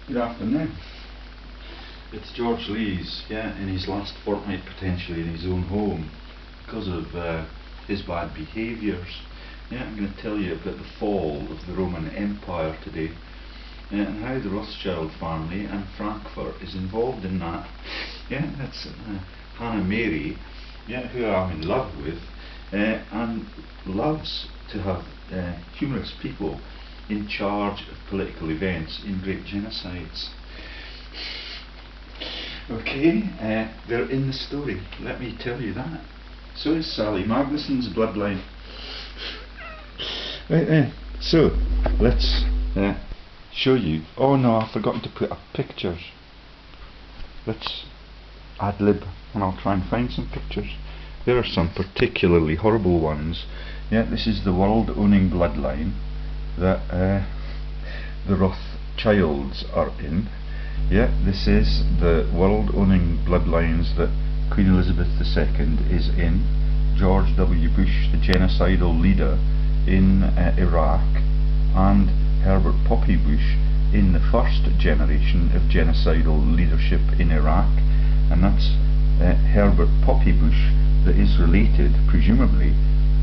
Good afternoon. It's George Lees, in his last fortnight potentially in his own home because of his bad behaviours. I'm going to tell you about the fall of the Roman Empire today, and how the Rothschild family and Frankfurt is involved in that. That's Hannah Mary, who I'm in love with, and loves to have humorous people in charge of political events in great genocides. Okay, they're in the story, let me tell you that. So is Sally Magnuson's bloodline. Right then, so let's show you. Oh no, I've forgotten to put up pictures. Let's ad lib and I'll try and find some pictures. There are some particularly horrible ones. This is the world-owning bloodline that the Rothschilds are in. This is the world-owning bloodlines that Queen Elizabeth II is in. George W. Bush, the genocidal leader in Iraq, and Herbert Poppy Bush in the first generation of genocidal leadership in Iraq. And that's Herbert Poppy Bush that is related, presumably,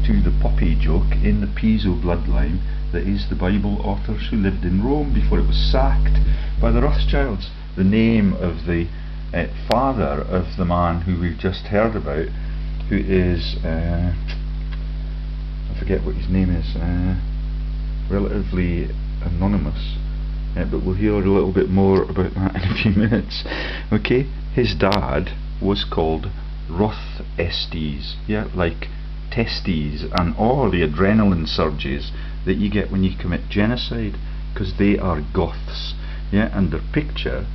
to the Poppy joke in the Piso bloodline that is the Bible authors who lived in Rome before it was sacked by the Rothschilds. The name of the father of the man who we've just heard about, who is, I forget what his name is, relatively anonymous, but we'll hear a little bit more about that in a few minutes. Okay, his dad was called Rothestes, like testes and all the adrenaline surges that you get when you commit genocide, because they are Goths. And their picture,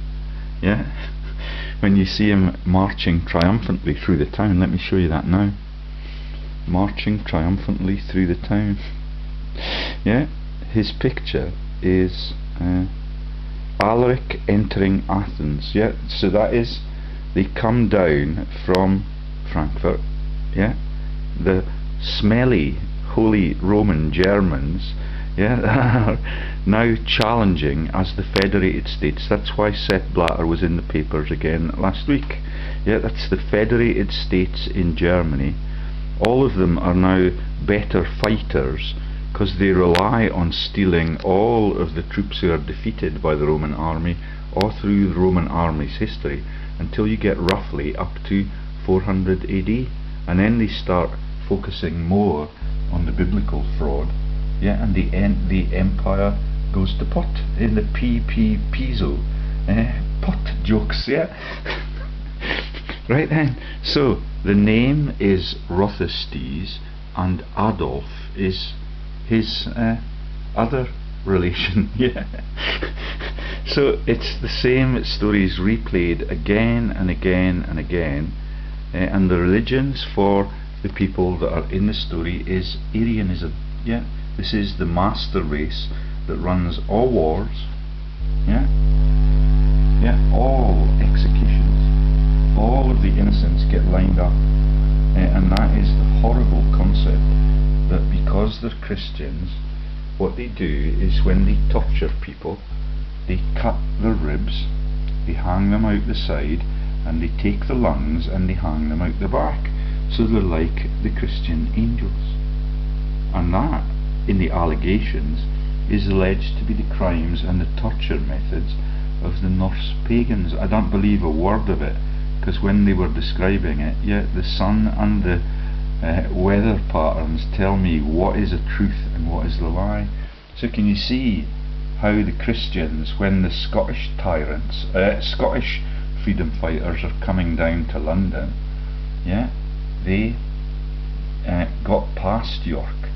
when you see him marching triumphantly through the town, let me show you that now, marching triumphantly through the town, his picture is Aleric entering Athens. So that is, they come down from Frankfurt, the smelly holy Roman Germans, are now challenging as the federated states. That's why Sepp Blatter was in the papers again last week. That's the federated states in Germany. All of them are now better fighters because they rely on stealing all of the troops who are defeated by the Roman army all through the Roman army's history until you get roughly up to 400 AD, and then they start focusing more on the biblical fraud, and the empire goes to pot in the PISO pot jokes. Right then, so the name is Rothestes, and Adolf is his other relation. So it's the same stories replayed again and again and again, and the religions for the people that are in the story is Arianism. This is the master race that runs all wars, all executions, all of the innocents get lined up, and that is the horrible concept that because they're Christians, what they do is when they torture people, they cut their ribs, they hang them out the side, and they take the lungs and they hang them out the back. So they're like the Christian angels. And that, in the allegations, is alleged to be the crimes and the torture methods of the Norse pagans. I don't believe a word of it, because when they were describing it, the sun and the weather patterns tell me what is a truth and what is the lie. So can you see how the Christians, when the Scottish tyrants, Scottish freedom fighters are coming down to London, they got past York,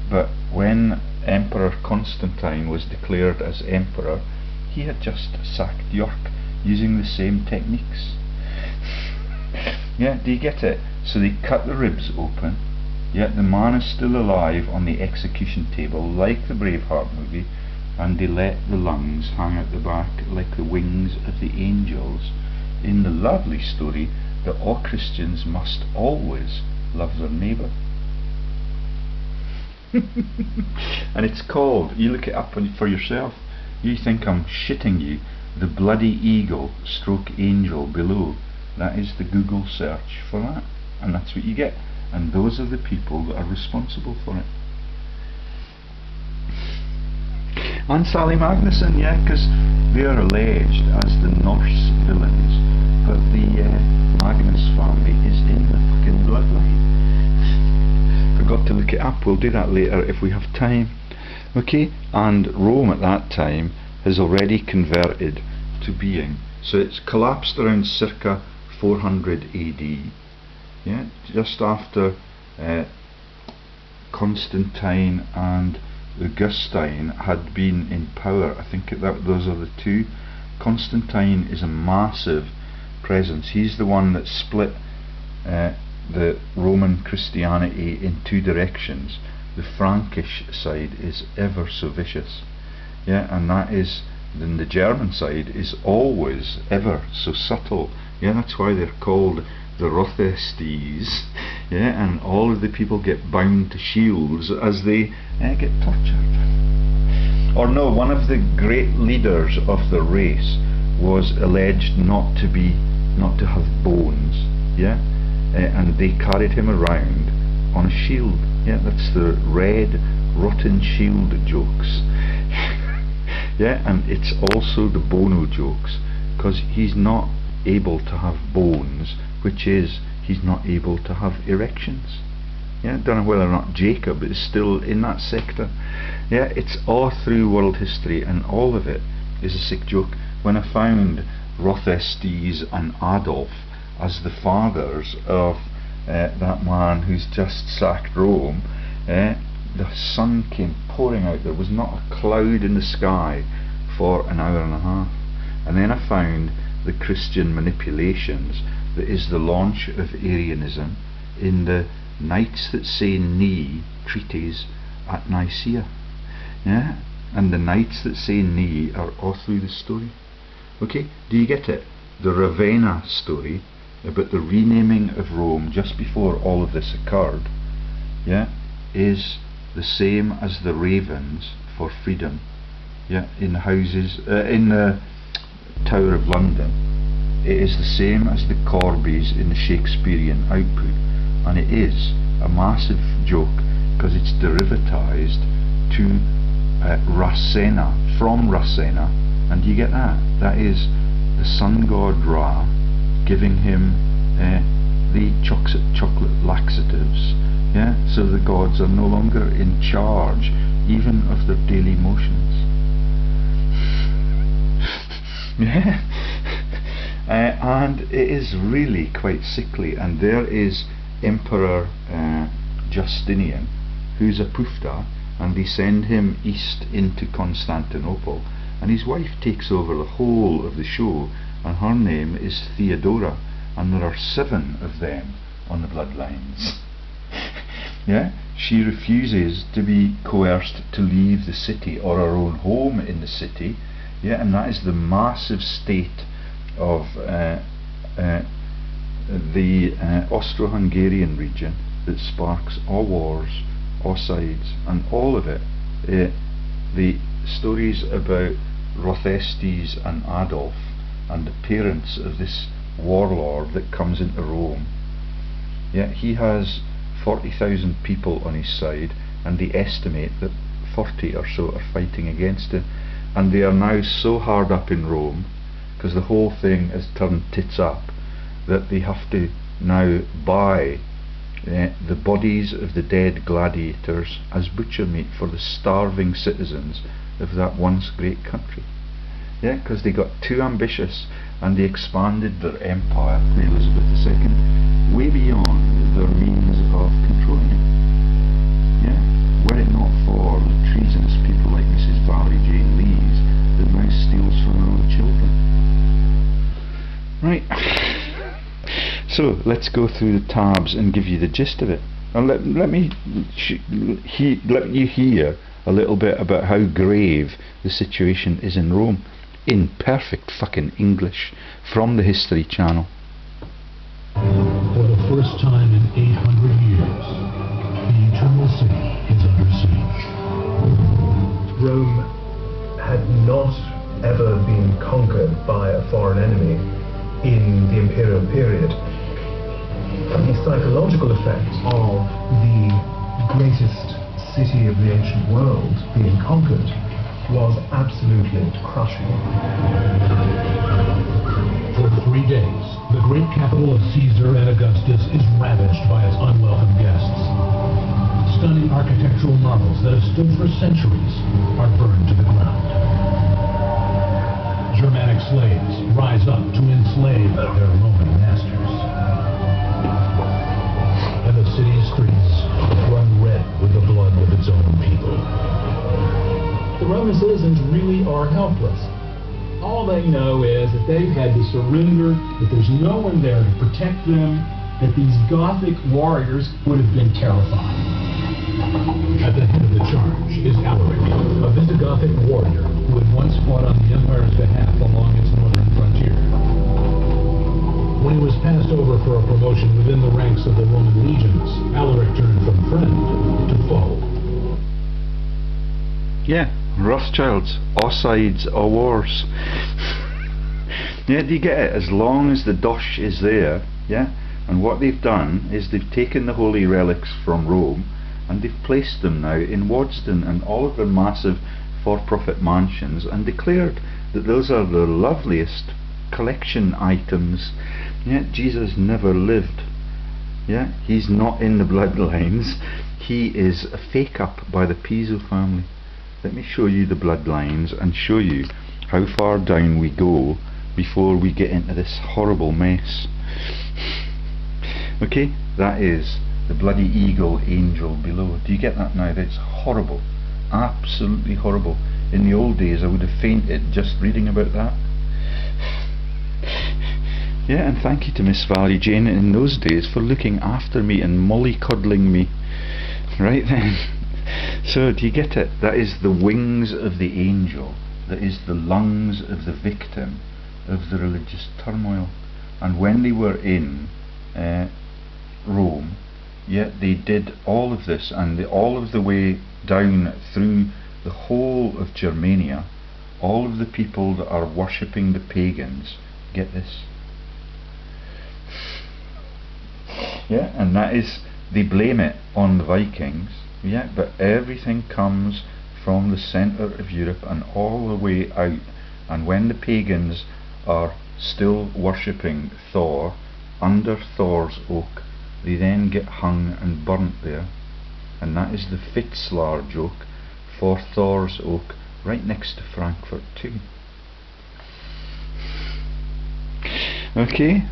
but when Emperor Constantine was declared as emperor, he had just sacked York using the same techniques. Do you get it? So they cut the ribs open, yet the man is still alive on the execution table like the Braveheart movie, and they let the lungs hang out the back like the wings of the angels in the lovely story that all Christians must always love their neighbour. And it's called, you look it up for yourself, you think I'm shitting you, the bloody eagle stroke angel below. That is the Google search for that, and that's what you get. And those are the people that are responsible for it. And Sally Magnusson, yeah, because they are alleged as the Norse villains, but the Magnus family is in the fucking bloodline. Forgot to look it up, we'll do that later if we have time. Okay, and Rome at that time has already converted to being, so it's collapsed around circa 400 AD, yeah, just after Constantine and Augustine had been in power. I think those are the two. Constantine is a massive presence. He's the one that split the Roman Christianity in two directions. The Frankish side is ever so vicious, yeah, and that is, then the German side is always ever so subtle, yeah, that's why they're called the Roths, yeah, and all of the people get bound to shields as they get tortured. Or no, one of the great leaders of the race was alleged not to have bones, yeah, and they carried him around on a shield, yeah, that's the red rotten shield jokes. Yeah, and it's also the Bono jokes, because he's not able to have bones, which is he's not able to have erections. Yeah, don't know whether or not Jacob is still in that sector. Yeah, it's all through world history, and all of it is a sick joke. When I found Roths and Adolf as the fathers of that man who's just sacked Rome, the sun came pouring out. There was not a cloud in the sky for an hour and a half. And then I found the Christian manipulations that is the launch of Arianism in the Knights That Say Knee treatise at Nicaea. Yeah? And the Knights That Say Knee are all through the story. Okay, do you get it? The Ravenna story about the renaming of Rome just before all of this occurred, yeah, is the same as the ravens for freedom, yeah, in the houses, in the Tower of London. It is the same as the corbies in the Shakespearean output, and it is a massive joke because it's derivatized to Rasenna, from Rasenna, and you get that. That is the sun god Ra giving him the chocolate laxatives, yeah, so the gods are no longer in charge even of their daily motions. Yeah. And it is really quite sickly, and there is Emperor Justinian, who's a pufta, and they send him east into Constantinople, and his wife takes over the whole of the show, and her name is Theodora, and there are 7 of them on the bloodlines. Yeah, she refuses to be coerced to leave the city or her own home in the city, yeah, and that is the massive state of the Austro-Hungarian region that sparks all wars, all sides, and all of it. The stories about Roths and Adolf and the parents of this warlord that comes into Rome, yeah, he has 40,000 people on his side, and they estimate that 40 or so are fighting against it, and they are now so hard up in Rome because the whole thing has turned tits up that they have to now buy the bodies of the dead gladiators as butcher meat for the starving citizens of that once great country. Yeah, because they got too ambitious and they expanded their empire with Elizabeth II way beyond their means of controlling it. Yeah, were it not for the treasonous people like Mrs. Valerie Jane Lees that now steals from her own children. Right. So let's go through the tabs and give you the gist of it. And let you hear a little bit about how grave the situation is in Rome in perfect fucking English from the History Channel. For the first time in 800 years, the Eternal City is under siege. Rome had not ever been conquered by a foreign enemy in the imperial period. The psychological effect of the greatest city of the ancient world being conquered was absolutely crushing. For 3 days, the great capital of Caesar and Augustus is ravaged by its unwelcome guests. Stunning architectural marvels that have stood for centuries are burned to the ground. Germanic slaves rise up to enslave their Roman masters. And the city's streets run red with the blood of its own people. The Roman citizens really are helpless. All they know is that they've had to surrender, that there's no one there to protect them, that these Gothic warriors would have been terrified. At the head of the charge is Aleric, a Visigothic warrior who had once fought on the Empire's behalf along its northern frontier. When he was passed over for a promotion within the ranks of the Roman legions, Aleric turned from friend to foe. Yeah, Rothschilds, all sides, all wars. Yeah, do you get it? As long as the dosh is there, yeah? And what they've done is they've taken the holy relics from Rome and they've placed them now in Waddesdon and all of their massive for-profit mansions and declared that those are the loveliest collection items. Yeah, Jesus never lived. Yeah, he's not in the bloodlines. He is a fake up by the Piso family. Let me show you the bloodlines and show you how far down we go before we get into this horrible mess. Okay, that is the bloody eagle angel below. Do you get that now? That's horrible. Absolutely horrible. In the old days I would have fainted just reading about that. Yeah, and thank you to Miss Valerie Jane in those days for looking after me and mollycoddling me. Right then. So do you get it? That is the wings of the angel. That is the lungs of the victim of the religious turmoil. And when they were in Rome, yet they did all of this, and all of the way down through the whole of Germania, all of the people that are worshipping the pagans, get this. Yeah, and that is, they blame it on the Vikings, yeah, but everything comes from the centre of Europe and all the way out. And when the pagans are still worshipping Thor under Thor's oak, they then get hung and burnt there. And that is the Fitzlar joke for Thor's oak, right next to Frankfurt too. Okay,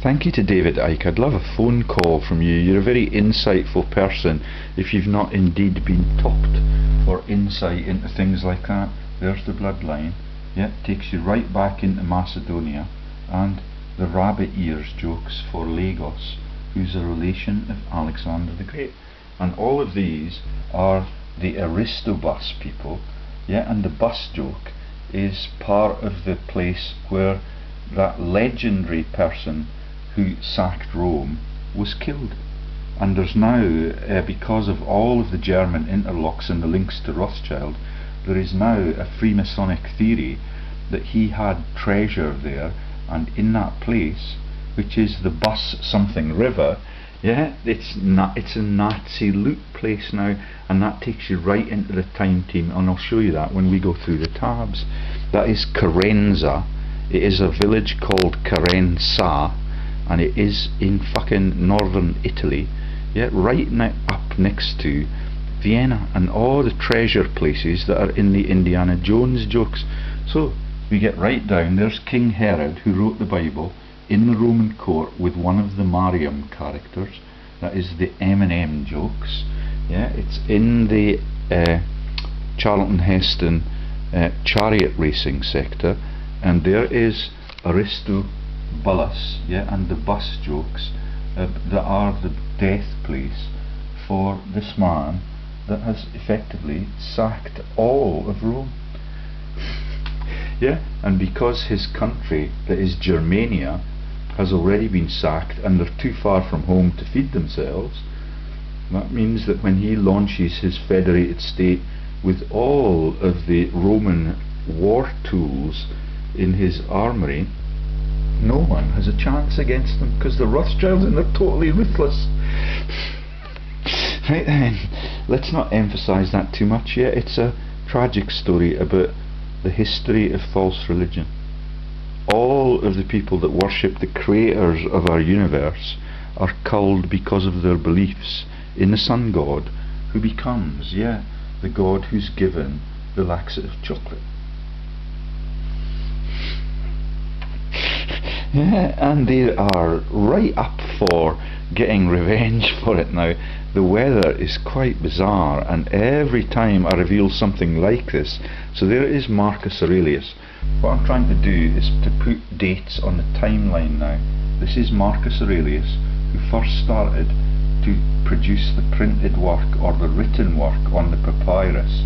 thank you to David Icke. I'd love a phone call from you. You're a very insightful person if you've not indeed been topped for insight into things like that. There's the bloodline. Yeah, takes you right back into Macedonia. And the rabbit ears jokes for Lagos, who's a relation of Alexander the Great. And all of these are the Aristobus people, yeah, and the bus joke is part of the place where that legendary person who sacked Rome was killed. And there's now, because of all of the German interlocks and the links to Rothschild, there is now a Freemasonic theory that he had treasure there, and in that place, which is the Bus something river, yeah, it's a Nazi loot place now, and that takes you right into the time team, and I'll show you that when we go through the tabs. That is Carenza. It is a village called Carenza, and it is in fucking northern Italy, yeah, right now up next to Vienna and all the treasure places that are in the Indiana Jones jokes. So we get right down, there's King Herod, who wrote the Bible, in the Roman court with one of the Mariam characters. That is the M&M jokes. Yeah, it's in the Charlton Heston chariot racing sector, and there is Aristobulus, yeah, and the bus jokes that are the death place for this man that has effectively sacked all of Rome. Yeah, and because his country, that is Germania, has already been sacked and they're too far from home to feed themselves, that means that when he launches his federated state with all of the Roman war tools in his armoury, no one has a chance against them, because the Rothschilds, and they're totally ruthless. Right then, let's not emphasise that too much. Yeah, it's a tragic story about the history of false religion. All of the people that worship the creators of our universe are culled because of their beliefs in the sun god, who becomes, yeah, the god who's given the laxative chocolate. Yeah, and they are right up for getting revenge for it now. The weather is quite bizarre, and every time I reveal something like this, so there is Marcus Aurelius. What I'm trying to do is to put dates on the timeline now. This is Marcus Aurelius, who first started to produce the printed work or the written work on the papyrus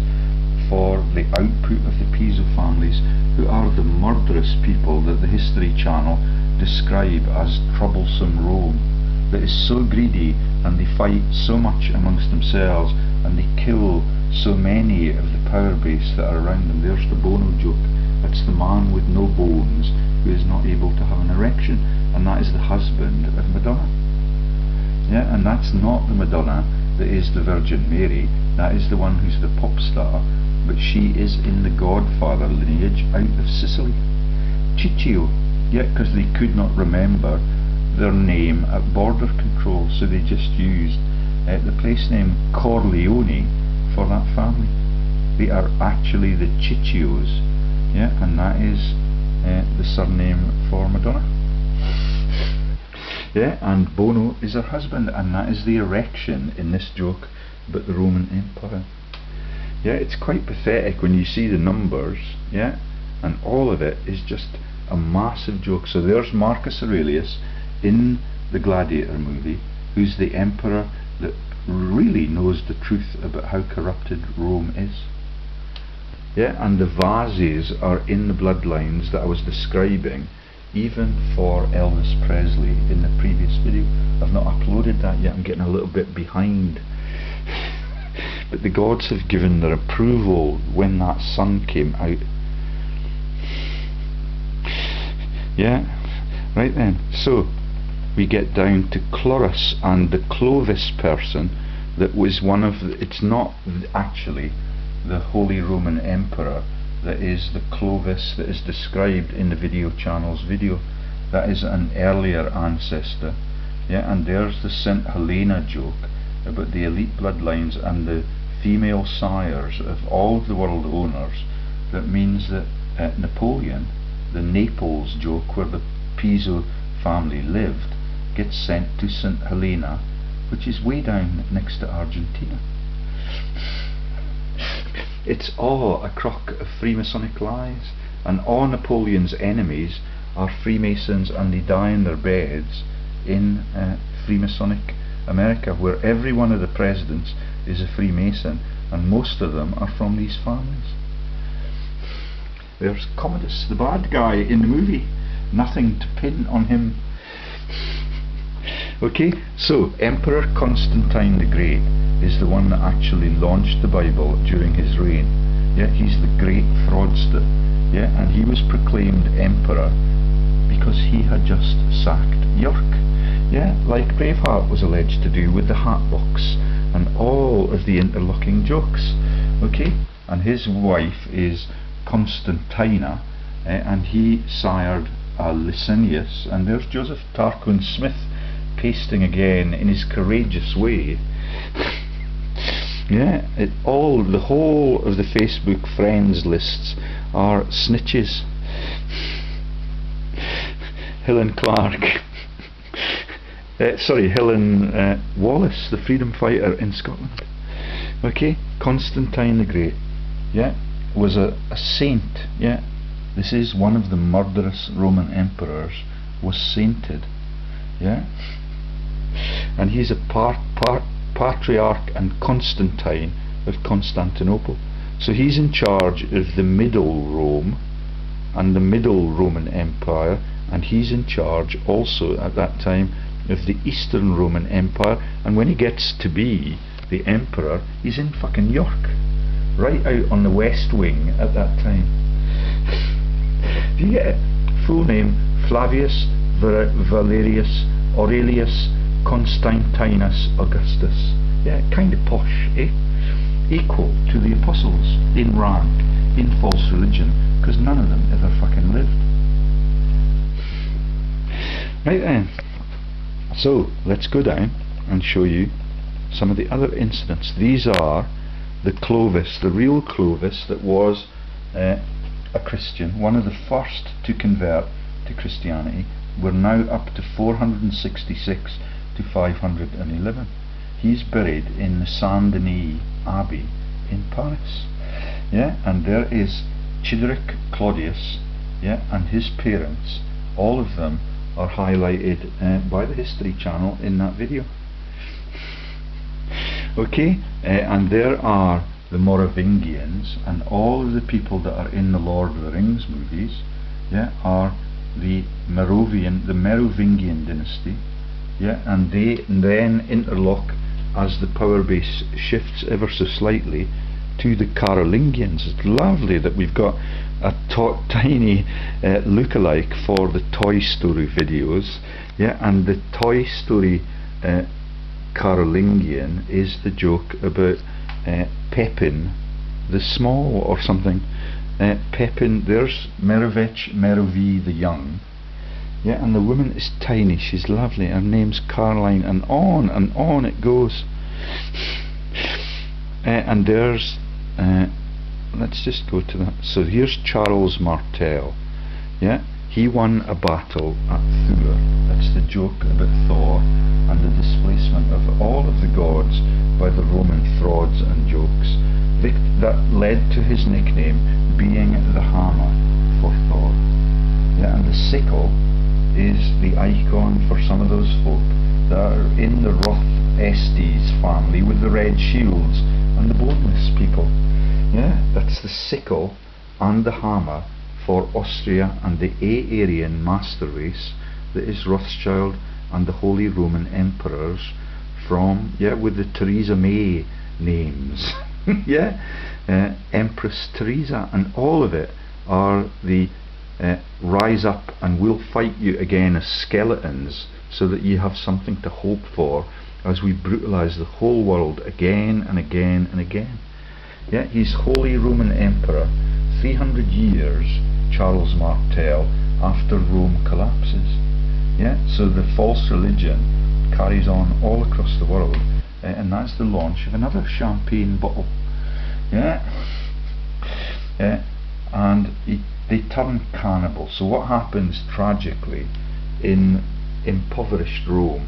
for the output of the Piso families, who are the murderous people that the History Channel describe as troublesome Rome, that is so greedy, and they fight so much amongst themselves, and they kill so many of the power base that are around them. There's the Bono joke. That's the man with no bones who is not able to have an erection, and that is the husband of Madonna. Yeah, and that's not the Madonna that is the Virgin Mary. That is the one who's the pop star, but she is in the Godfather lineage out of Sicily. Ciccio, yeah, because they could not remember their name at border control, so they just used the place name Corleone for that family. They are actually the Ciccios, yeah, and that is the surname for Madonna. Yeah, and Bono is her husband, and that is the erection in this joke about the Roman Empire. Yeah, it's quite pathetic when you see the numbers, yeah, and all of it is just a massive joke. So there's Marcus Aurelius in the Gladiator movie, who's the emperor that really knows the truth about how corrupted Rome is. Yeah, and the vases are in the bloodlines that I was describing, even for Elvis Presley in the previous video. I've not uploaded that yet, I'm getting a little bit behind. But the gods have given their approval when that sun came out. Yeah, right then. So we get down to Cloris and the Clovis person that was one of the, it's not actually the Holy Roman Emperor that is the Clovis that is described in the video channel's video. That is an earlier ancestor. Yeah, and there's the St. Helena joke about the elite bloodlines and the female sires of all of the world owners. That means that Napoleon, the Naples joke where the Piso family lived, gets sent to St. Helena, which is way down next to Argentina. It's all a crock of Freemasonic lies, and all Napoleon's enemies are Freemasons, and they die in their beds in Freemasonic America, where every one of the presidents is a Freemason, and most of them are from these families. There's Commodus, the bad guy in the movie. Nothing to pin on him. Okay, so Emperor Constantine the Great is the one that actually launched the Bible during his reign. Yeah, he's the great fraudster. Yeah, and he was proclaimed emperor because he had just sacked York. Yeah, like Braveheart was alleged to do with the hat box and all of the interlocking jokes. Okay, and his wife is Constantina, and he sired Licinius, and there's Joseph Tarquin Smith pasting again in his courageous way. Yeah, the whole of the Facebook friends lists are snitches. Helen Clark, Helen Wallace, the freedom fighter in Scotland. Okay, Constantine the Great, yeah, was a saint. Yeah, this is one of the murderous Roman emperors, was sainted. Yeah, and he's a patriarch and Constantine of Constantinople. So he's in charge of the Middle Rome and the Middle Roman Empire, and he's in charge also at that time of the Eastern Roman Empire. And when he gets to be the emperor, he's in fucking York, right out on the west wing at that time. you get it? Full name Flavius Valerius Aurelius Constantinus Augustus. Yeah, kind of posh, eh? Equal to the apostles in rank, in false religion, because none of them ever fucking lived. Right then, so let's go down and show you some of the other incidents. These are the Clovis, the real Clovis that was a Christian, one of the first to convert to Christianity. We're now up to 466 to 511. He's buried in the Saint Denis Abbey in Paris. Yeah, and there is Childeric Claudius, yeah, and his parents. All of them are highlighted by the History Channel in that video. Okay, and there are the Merovingians, and all of the people that are in the Lord of the Rings movies, yeah, are the Merovingian dynasty, yeah, and they then interlock as the power base shifts ever so slightly to the Carolingians. It's lovely that we've got a tiny lookalike for the Toy Story videos, yeah, and the Toy Story Carolingian is the joke about Pepin the Small or something. Pepin, there's Merovi the Young, yeah, and the woman is tiny, she's lovely, her name's Caroline, and on it goes. And there's let's just go to that. So here's Charles Martel, yeah, he won a battle at THOR. That's the joke about Thor and the displacement of all of the gods by the Roman frauds and jokes. That led to his nickname being the hammer for Thor. Yeah, and the sickle is the icon for some of those folk that are in the Roths family with the red shields and the boneless people. Yeah, that's the sickle and the hammer for Austria and the Aryan master race that is Rothschild and the Holy Roman Emperors from, yeah, with the Theresa May names. Yeah, Empress Teresa, and all of it are the rise up and we'll fight you again as skeletons, so that you have something to hope for as we brutalise the whole world again and again and again. Yeah, he's Holy Roman Emperor 300 years, Charles Martel, after Rome collapses. Yeah, so the false religion carries on all across the world, and that's the launch of another champagne bottle. Yeah, and they turn cannibal. So what happens tragically in impoverished Rome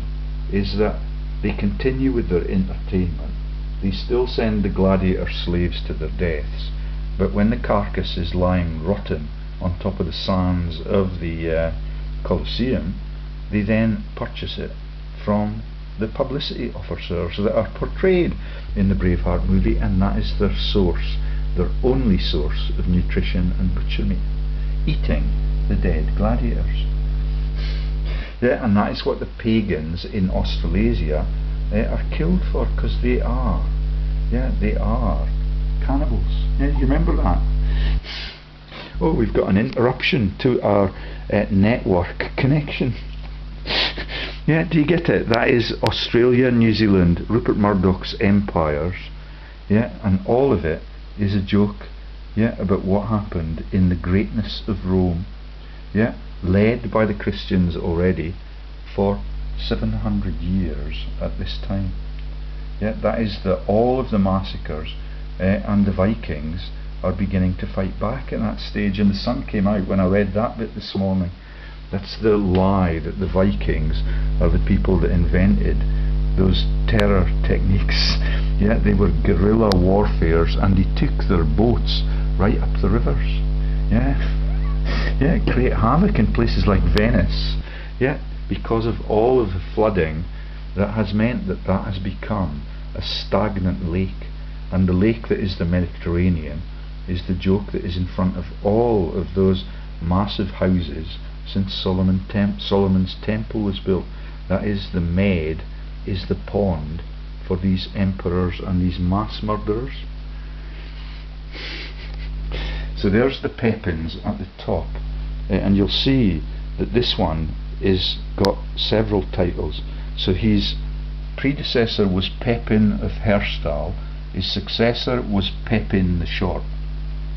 is that they continue with their entertainment. They still send the gladiator slaves to their deaths, but when the carcass is lying rotten on top of the sands of the Colosseum, they then purchase it from the publicity officers that are portrayed in the Braveheart movie, and that is their source, their only source of nutrition and butcher meat, eating the dead gladiators. Yeah, and that is what the pagans in Australasia are killed for, because they are, yeah, they are cannibals. Yeah, you remember that? Oh, we've got an interruption to our network connection. Yeah, do you get it? That is Australia, New Zealand, Rupert Murdoch's empires. Yeah, and all of it is a joke, yeah, about what happened in the greatness of Rome. Yeah, led by the Christians already for 700 years at this time. Yeah, that is all of the massacres, and the Vikings are beginning to fight back at that stage, and the sun came out when I read that bit this morning. That's the lie, that the Vikings are the people that invented those terror techniques. Yeah, they were guerrilla warfares, and they took their boats right up the rivers. Yeah, yeah, create havoc in places like Venice. Yeah, because of all of the flooding that has meant that that has become a stagnant lake, and the lake that is the Mediterranean is the joke that is in front of all of those massive houses since Solomon's temple was built. That is, the Med is the pond for these emperors and these mass murderers. So there's the Pepins at the top. and you'll see that this one is got several titles. So his predecessor was Pepin of Herstal, his successor was Pepin the Short.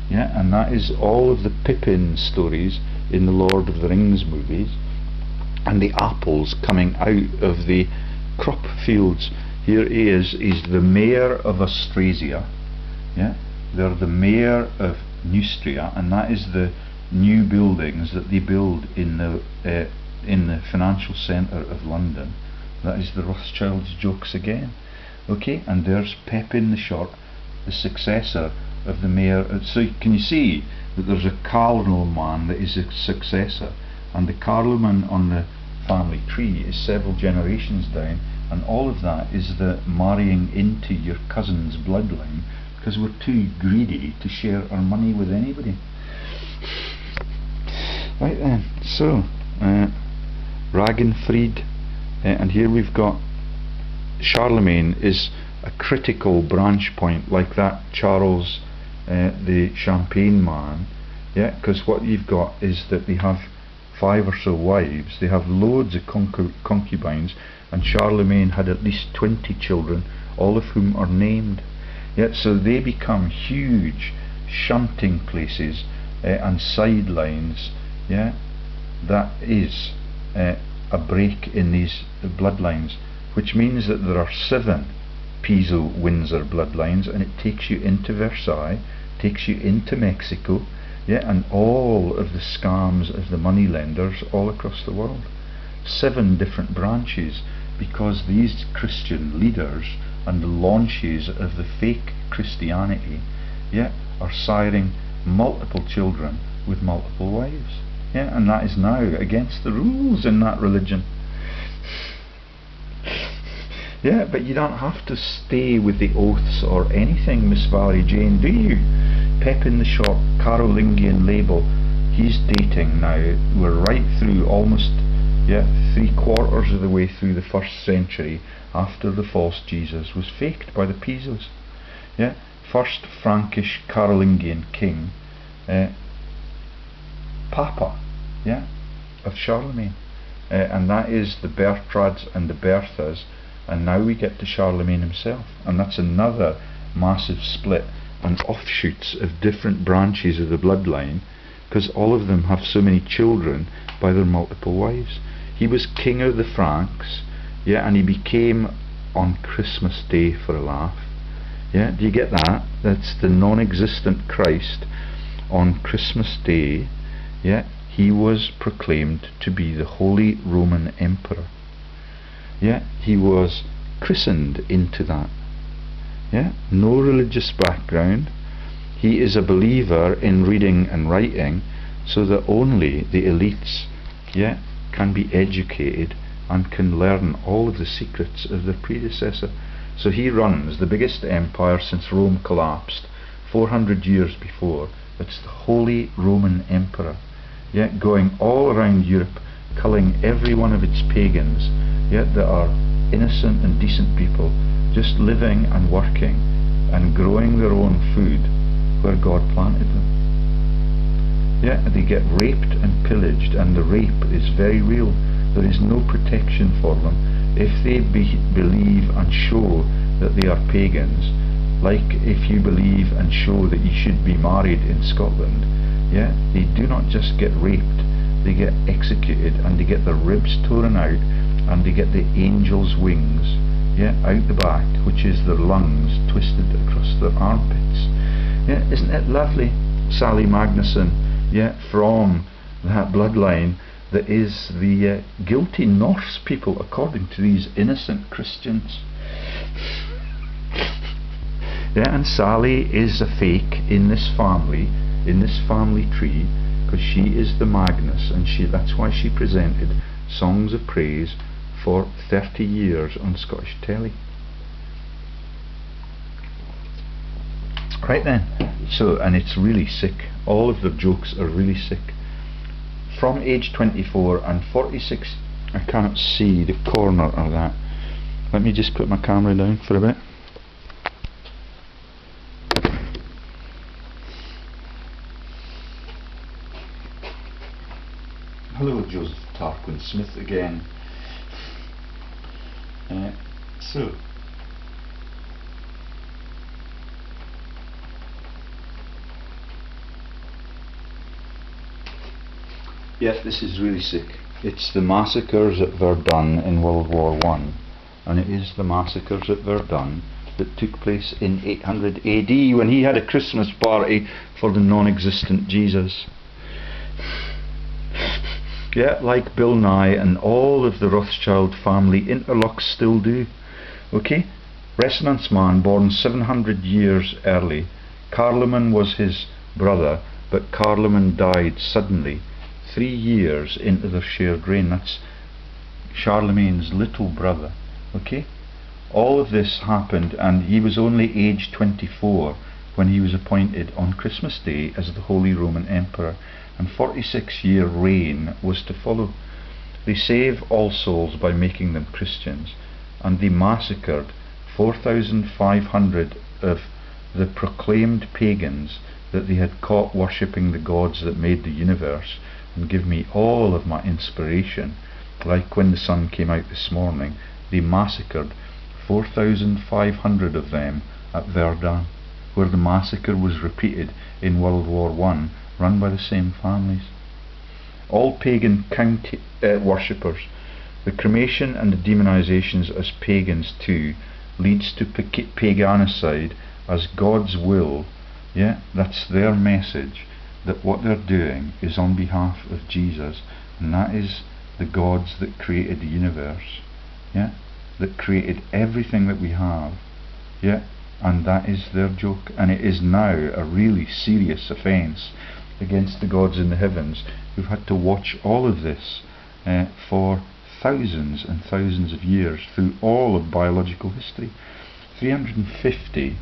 Yeah, and that is all of the Pepin stories in the Lord of the Rings movies, and the apples coming out of the crop fields. Here he is, he's the mayor of Austrasia. Yeah, they're the mayor of Neustria, and that is the new buildings that they build in the financial centre of London. That is the Rothschild's jokes again. Okay, and there's Pepin the Short, the successor of the mayor. So can you see that there's a cardinal man that is a successor, and the cardinalman on the family tree is several generations down, and all of that is the marrying into your cousin's bloodline, because we're too greedy to share our money with anybody. Right then, so Ragenfried, and here we've got Charlemagne is a critical branch point, like that Charles the Champagne man. Yeah, because what you've got is that they have 5 or so wives, they have loads of concubines, and Charlemagne had at least 20 children, all of whom are named. Yeah, so they become huge shunting places and sidelines. Yeah, that is a break in these bloodlines, which means that there are 7 Piso-Windsor bloodlines, and it takes you into Versailles, takes you into Mexico, yeah, and all of the scams of the money lenders all across the world. 7 different branches, because these Christian leaders and the launches of the fake Christianity, yeah, are siring multiple children with multiple wives. Yeah, and that is now against the rules in that religion. Yeah, but you don't have to stay with the oaths or anything, Miss Valerie Jane, do you? Pepin the Short, Carolingian label, he's dating now. We're right through almost, yeah, 3/4 of the way through the 1st century after the false Jesus was faked by the Pisos. Yeah, first Frankish Carolingian king, Papa, yeah, of Charlemagne, and that is the Bertrads and the Berthas, and now we get to Charlemagne himself, and that's another massive split and offshoots of different branches of the bloodline, because all of them have so many children by their multiple wives. He was king of the Franks, yeah, and he became on Christmas Day for a laugh. Yeah, do you get that? That's the non-existent Christ. On Christmas Day, yeah, he was proclaimed to be the Holy Roman Emperor. Yeah, he was christened into that. Yeah, no religious background. He is a believer in reading and writing, so that only the elites, yeah, can be educated and can learn all of the secrets of their predecessor. So he runs the biggest empire since Rome collapsed 400 years before. It's the Holy Roman Emperor, yeah, going all around Europe, culling every one of its pagans, yet that are innocent and decent people, just living and working and growing their own food where God planted them. Yeah, they get raped and pillaged, and the rape is very real. There is no protection for them. If they believe and show that they are pagans, like if you believe and show that you should be married in Scotland, yeah, they do not just get raped, they get executed, and they get their ribs torn out, and they get the angel's wings, yeah, out the back, which is their lungs twisted across their armpits. Yeah, isn't it lovely? Sally Magnusson, yeah, from that bloodline that is the guilty Norse people, according to these innocent Christians. Yeah, and Sally is a fake in this family tree, because she is the Magnus, and that's why she presented songs of praise for 30 years on Scottish telly. Right then, so, and it's really sick. All of their jokes are really sick. From age 24 and 46, I cannot see the corner of that. Let me just put my camera down for a bit. Hello, Joseph Tarquin Smith again. Yeah, this is really sick. It's the massacres at Verdun in World War I, and it is the massacres at Verdun that took place in 800 AD when he had a Christmas party for the non-existent Jesus. Yeah, like Bill Nye and all of the Rothschild family interlocks still do. Okay? Resonance man, born 700 years early. Charlemagne was his brother, but Charlemagne died suddenly 3 years into their shared reign. That's Charlemagne's little brother. Okay? All of this happened, and he was only age 24 when he was appointed on Christmas Day as the Holy Roman Emperor, and 46-year reign was to follow. They save all souls by making them Christians, and they massacred 4,500 of the proclaimed pagans that they had caught worshipping the gods that made the universe and give me all of my inspiration. Like when the sun came out this morning, they massacred 4,500 of them at Verdun, where the massacre was repeated in World War I, run by the same families. All pagan worshippers, the cremation and the demonizations as pagans too, leads to paganocide as God's will. Yeah, that's their message, that what they're doing is on behalf of Jesus, and that is the gods that created the universe, yeah, that created everything that we have, yeah, and that is their joke. And it is now a really serious offence against the gods in the heavens, who've had to watch all of this for thousands and thousands of years through all of biological history. 350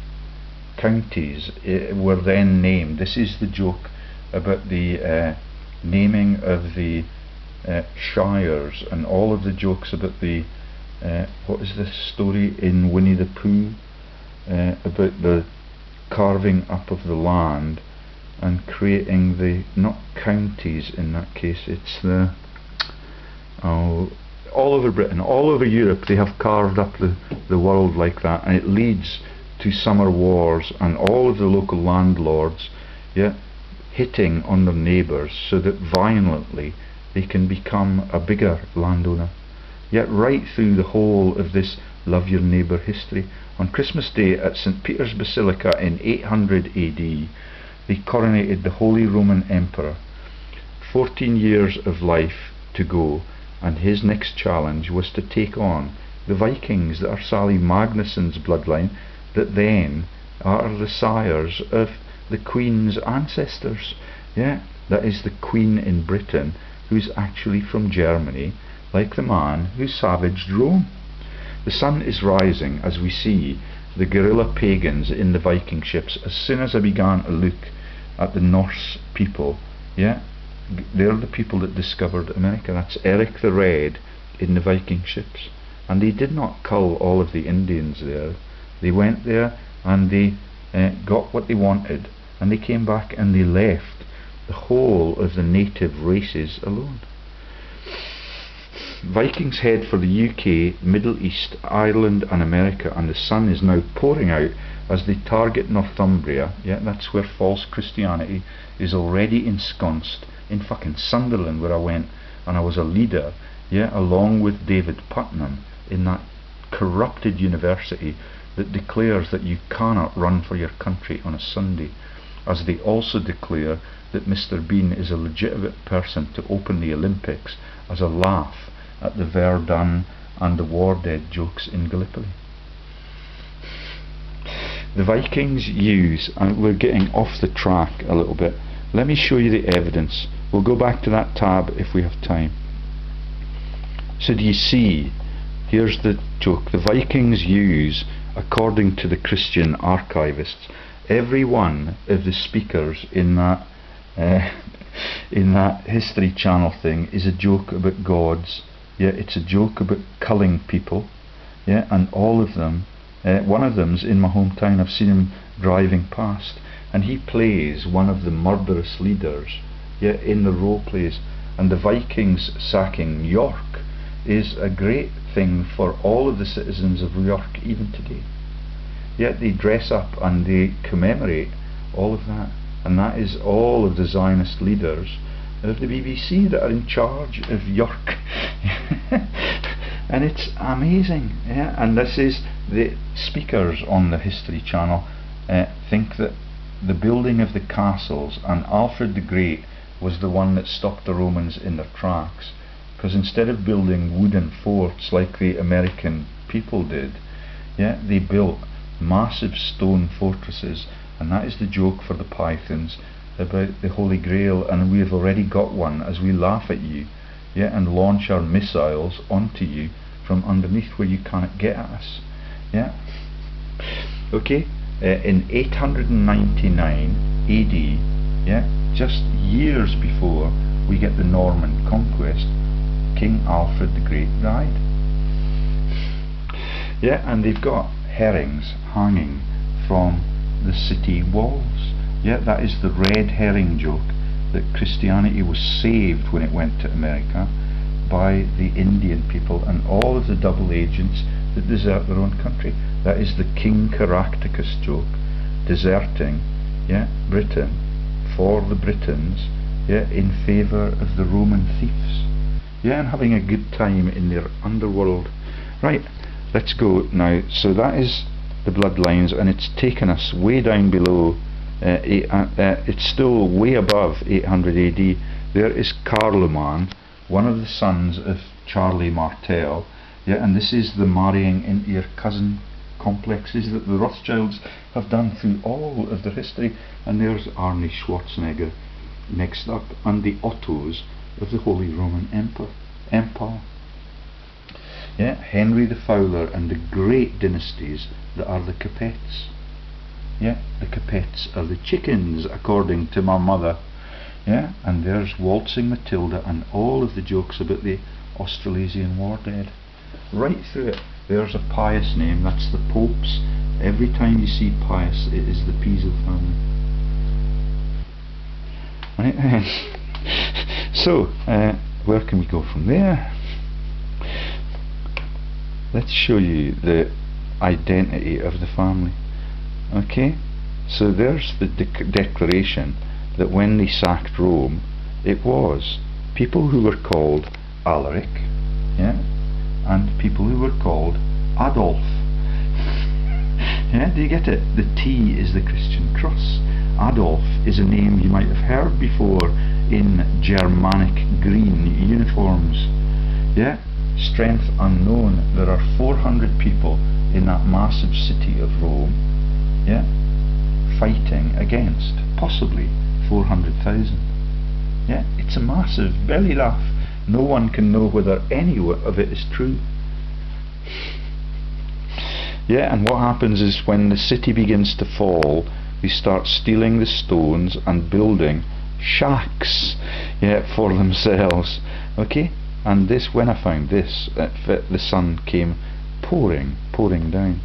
counties were then named. This is the joke about the naming of the shires, and all of the jokes about the what is this story in Winnie the Pooh about the carving up of the land and creating the, not counties in that case, it's the all over Britain, all over Europe, they have carved up the world like that, and it leads to summer wars and all of the local landlords, yeah, hitting on their neighbours so that violently they can become a bigger landowner. Yet right through the whole of this love your neighbour history, on Christmas Day at St. Peter's Basilica in 800 AD, they coronated the Holy Roman Emperor. 14 years of life to go, and his next challenge was to take on the Vikings that are Sally Magnusson's bloodline, that then are the sires of the Queen's ancestors. Yeah, that is the Queen in Britain, who's actually from Germany, like the man who savaged Rome. The sun is rising as we see the guerrilla pagans in the Viking ships. As soon as I began to look at the Norse people, yeah, they're the people that discovered America. That's Eric the Red in the Viking ships, and they did not cull all of the Indians there. They went there and they got what they wanted, and they came back and they left the whole of the native races alone. Vikings head for the UK, Middle East, Ireland and America, and the sun is now pouring out as they target Northumbria. Yeah, that's where false Christianity is already ensconced, in fucking Sunderland, where I went and I was a leader, yeah, along with David Putnam, in that corrupted university that declares that you cannot run for your country on a Sunday, as they also declare that Mr. Bean is a legitimate person to open the Olympics as a laugh at the Verdun and the war dead jokes in Gallipoli. The Vikings use, and we're getting off the track a little bit, let me show you the evidence. We'll go back to that tab if we have time. So do you see, here's the joke, the Vikings use, according to the Christian archivists, every one of the speakers in that History Channel thing is a joke about gods. Yeah, it's a joke about culling people. Yeah, and all of them, one of them's in my hometown. I've seen him driving past, and he plays one of the murderous leaders, yeah, in the role plays, and the Vikings sacking York is a great thing for all of the citizens of York even today. Yet they dress up and they commemorate all of that, and that is all of the Zionist leaders of the BBC that are in charge of York. And it's amazing, yeah. And this is the speakers on the History Channel think that the building of the castles, and Alfred the Gt was the one that stopped the Romans in their tracks, because instead of building wooden forts like the American people did, yeah, they built massive stone fortresses. And that is the joke for the Pythons about the Holy Grail, and we have already got one as we laugh at you, yeah, and launch our missiles onto you from underneath where you cannot get at us, yeah. Okay, in 899 AD, yeah, just years before we get the Norman conquest, King Alfred the Gt died. Yeah, and they've got herrings hanging from the city walls. Yeah, that is the red herring joke, that Christianity was saved when it went to America by the Indian people and all of the double agents that desert their own country. That is the King Caractacus joke, deserting, yeah, Britain for the Britons, yeah, in favour of the Roman thieves, yeah, and having a good time in their underworld. Right, let's go now. So that is the bloodlines, and it's taken us way down below. It's still way above 800 AD. There is Charlemagne, one of the sons of Charlie Martel, yeah, and this is the marrying into your cousin complexes that the Rothschilds have done through all of their history. And there's Arnie Schwarzenegger next up, and the Ottos of the Holy Roman Empire. Yeah, Henry the Fowler and the great dynasties that are the Capets. Yeah, the Capets are the chickens, according to my mother. Yeah, and there's Waltzing Matilda and all of the jokes about the Australasian war dead. Right through it, there's a pious name, that's the Popes. Every time you see pious, it is the Piso family. Right, so, where can we go from there? Let's show you the identity of the family. Okay, so there's the declaration that when they sacked Rome, it was people who were called Aleric, yeah, and people who were called Adolf. Yeah, do you get it? The T is the Christian cross. Adolf is a name you might have heard before in Germanic green uniforms. Yeah, strength unknown. There are 400 people in that massive city of Rome, yeah, fighting against possibly 400,000. Yeah, it's a massive belly laugh. No one can know whether any of it is true. Yeah, and what happens is when the city begins to fall, they start stealing the stones and building shacks, yeah, for themselves. Okay, and this, when I found this, the sun came pouring down.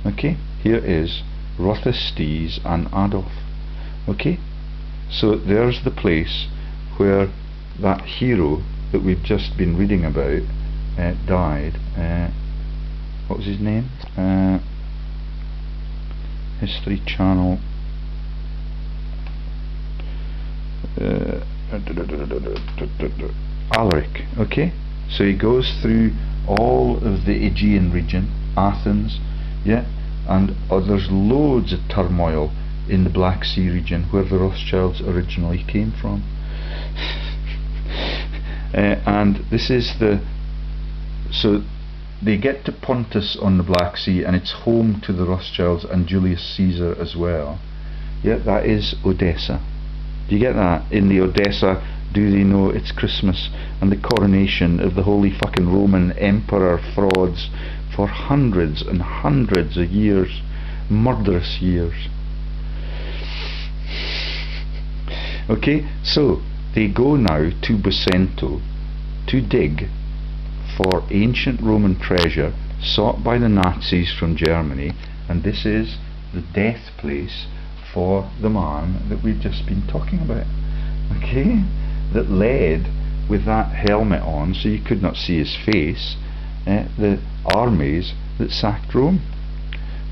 Okay, here is Rothschild and Adolf. Okay, so there's the place where that hero that we've just been reading about died. What was his name? History Channel. Aleric. Okay, so he goes through all of the Aegean region, Athens, yeah, and there's loads of turmoil in the Black Sea region where the Rothschilds originally came from. And this is so they get to Pontus on the Black Sea, and it's home to the Rothschilds and Julius Caesar as well. Yeah, that is Odessa. Do you get that? In the Odessa, do they know it's Christmas and the coronation of the holy fucking Roman Emperor frauds for hundreds and hundreds of years, murderous years. Okay, so they go now to Busento to dig for ancient Roman treasure sought by the Nazis from Germany, and this is the death place for the man that we've just been talking about, okay, that led with that helmet on, so you could not see his face, the armies that sacked Rome.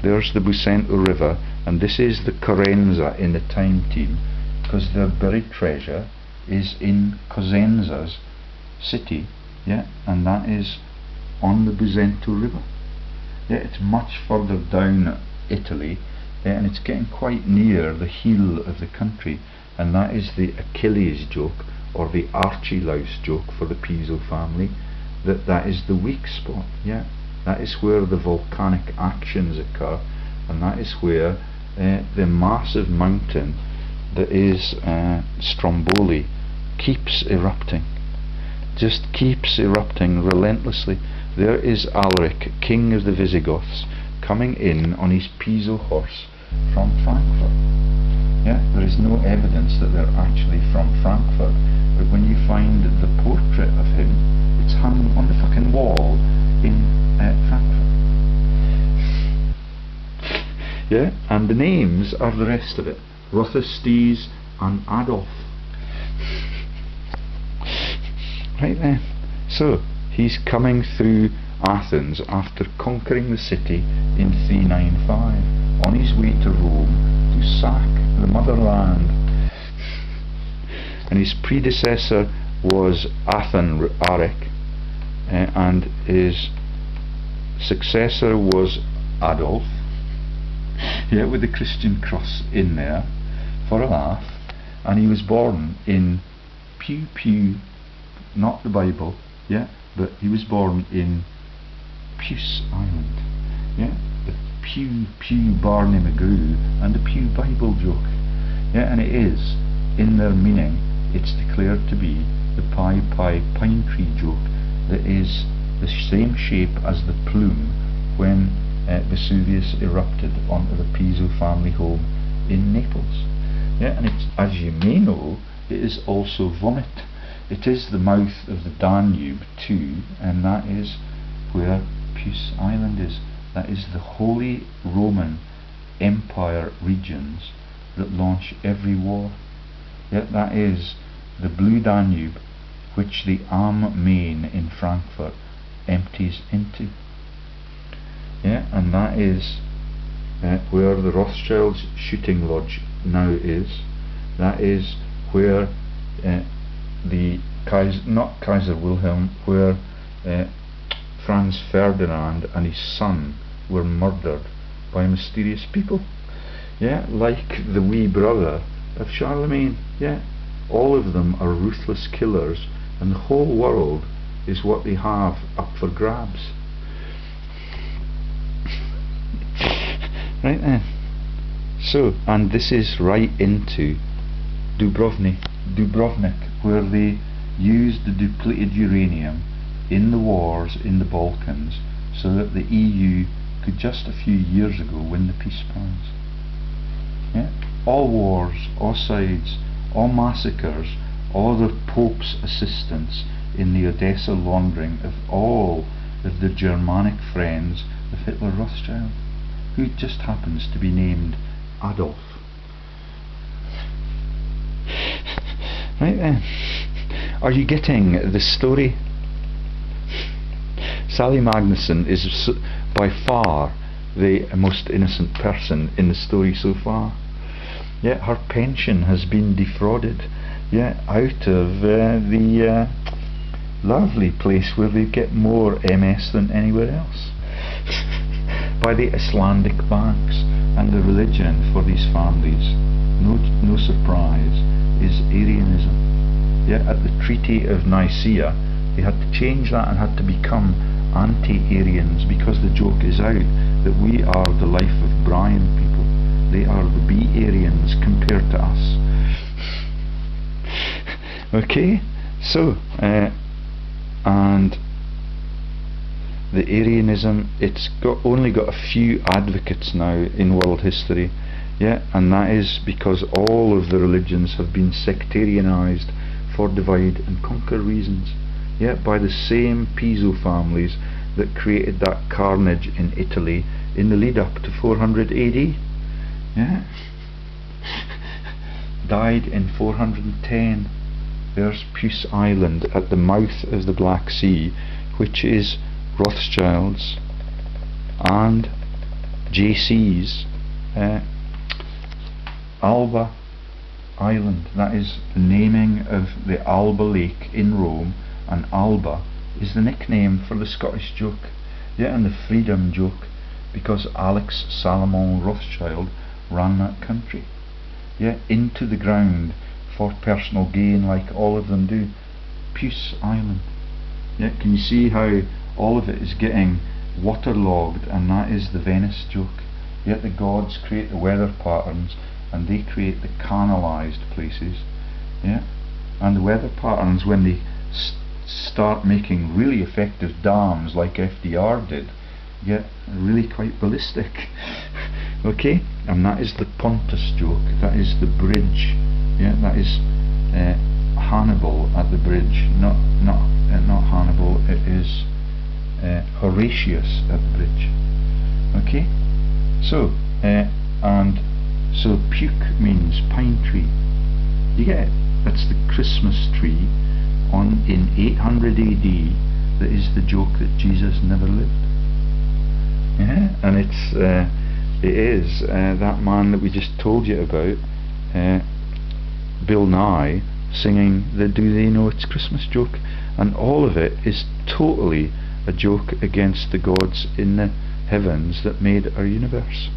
There's the Busento River, and this is the Cosenza in the time team, because their buried treasure is in Cosenza's city, and that is on the Busento River. It's much further down Italy, and it's getting quite near the heel of the country, and that is the Achilles joke, or the Archelaus joke for the Piso family, that is the weak spot. That is where the volcanic actions occur, and that is where the massive mountain that is Stromboli keeps erupting, just keeps erupting relentlessly. There is Aleric, king of the Visigoths, coming in on his Piso horse from Frankfurt. There is no evidence that they're actually from Frankfurt, but when you find the portrait of him, it's hung on the fucking wall in Frankfurt. And the names are the rest of it: Rothschild and Adolf. Right then. So he's coming through Athens after conquering the city in 395, on his way to Rome to sack the motherland. And his predecessor was Athanaric, and his successor was Adolf, with the Christian cross in there for a laugh. And he was born in not the Bible, but he was born in Puce Island, the Pew Barney McGrew and the Pew Bible joke, and it is, in their meaning, it's declared to be the pine tree joke that is the same shape as the plume when Vesuvius erupted onto the Piso family home in Naples. And it's, as you may know, it is also vomit. It is the mouth of the Danube too, and that is where Puce Island is. That is the Holy Roman Empire regions that launch every war. That is the Blue Danube, which the Am Main in Frankfurt empties into. And that is where the Rothschild's shooting lodge now is. That is where the not Kaiser Wilhelm, where Franz Ferdinand and his son were murdered by mysterious people, like the wee brother of Charlemagne. All of them are ruthless killers, and the whole world is what they have up for grabs. Right then. So, and this is right into Dubrovnik, where they used the depleted uranium in the wars in the Balkans, so that the EU could just a few years ago win the peace prize. All wars, all sides, all massacres, all the Pope's assistance in the Odessa laundering of all of the Germanic friends of Hitler Rothschild, who just happens to be named Adolf. Right then. Are you getting the story? Sally Magnusson is by far the most innocent person in the story so far. Her pension has been defrauded, out of the lovely place where they get more MS than anywhere else, by the Icelandic banks. And the religion for these families, no surprise, is Arianism. At the Treaty of NICEA, they had to change that and had to become anti-Arians, because the joke is out that we are the Life of Brian people. They are the B-Arians compared to us. Okay, so and the Arianism, it's only got a few advocates now in world history, and that is because all of the religions have been sectarianized for divide and conquer reasons, by the same Piso families that created that carnage in Italy in the lead up to 400 AD. Died in 410. there's Puce Island at the mouth of the Black Sea, which is Rothschild's and JC's Alba Island. That is the naming of the Alba Lake in Rome, and Alba is the nickname for the Scottish joke, yeah, and the freedom joke, because Alex Salomon Rothschild ran that country, yeah, into the ground for personal gain, like all of them do. Puce Island, yeah. Can you see how all of it is getting waterlogged? And that is the Venice joke. Yet the gods create the weather patterns, and they create the canalized places, yeah. And the weather patterns, when they start making really effective dams like FDR did, get really quite ballistic. Okay, and that is the Pontus joke. That is the bridge, yeah. That is Hannibal at the bridge, not Hannibal. It is Horatius at the bridge. Okay, so and so puke means pine tree. You get it? That's the Christmas tree in 800 AD. That is the joke that Jesus never lived. Yeah, and it is that man that we just told you about, Bill Nye, singing the "Do They Know It's Christmas" joke, and all of it is totally a joke against the gods in the heavens that made our universe.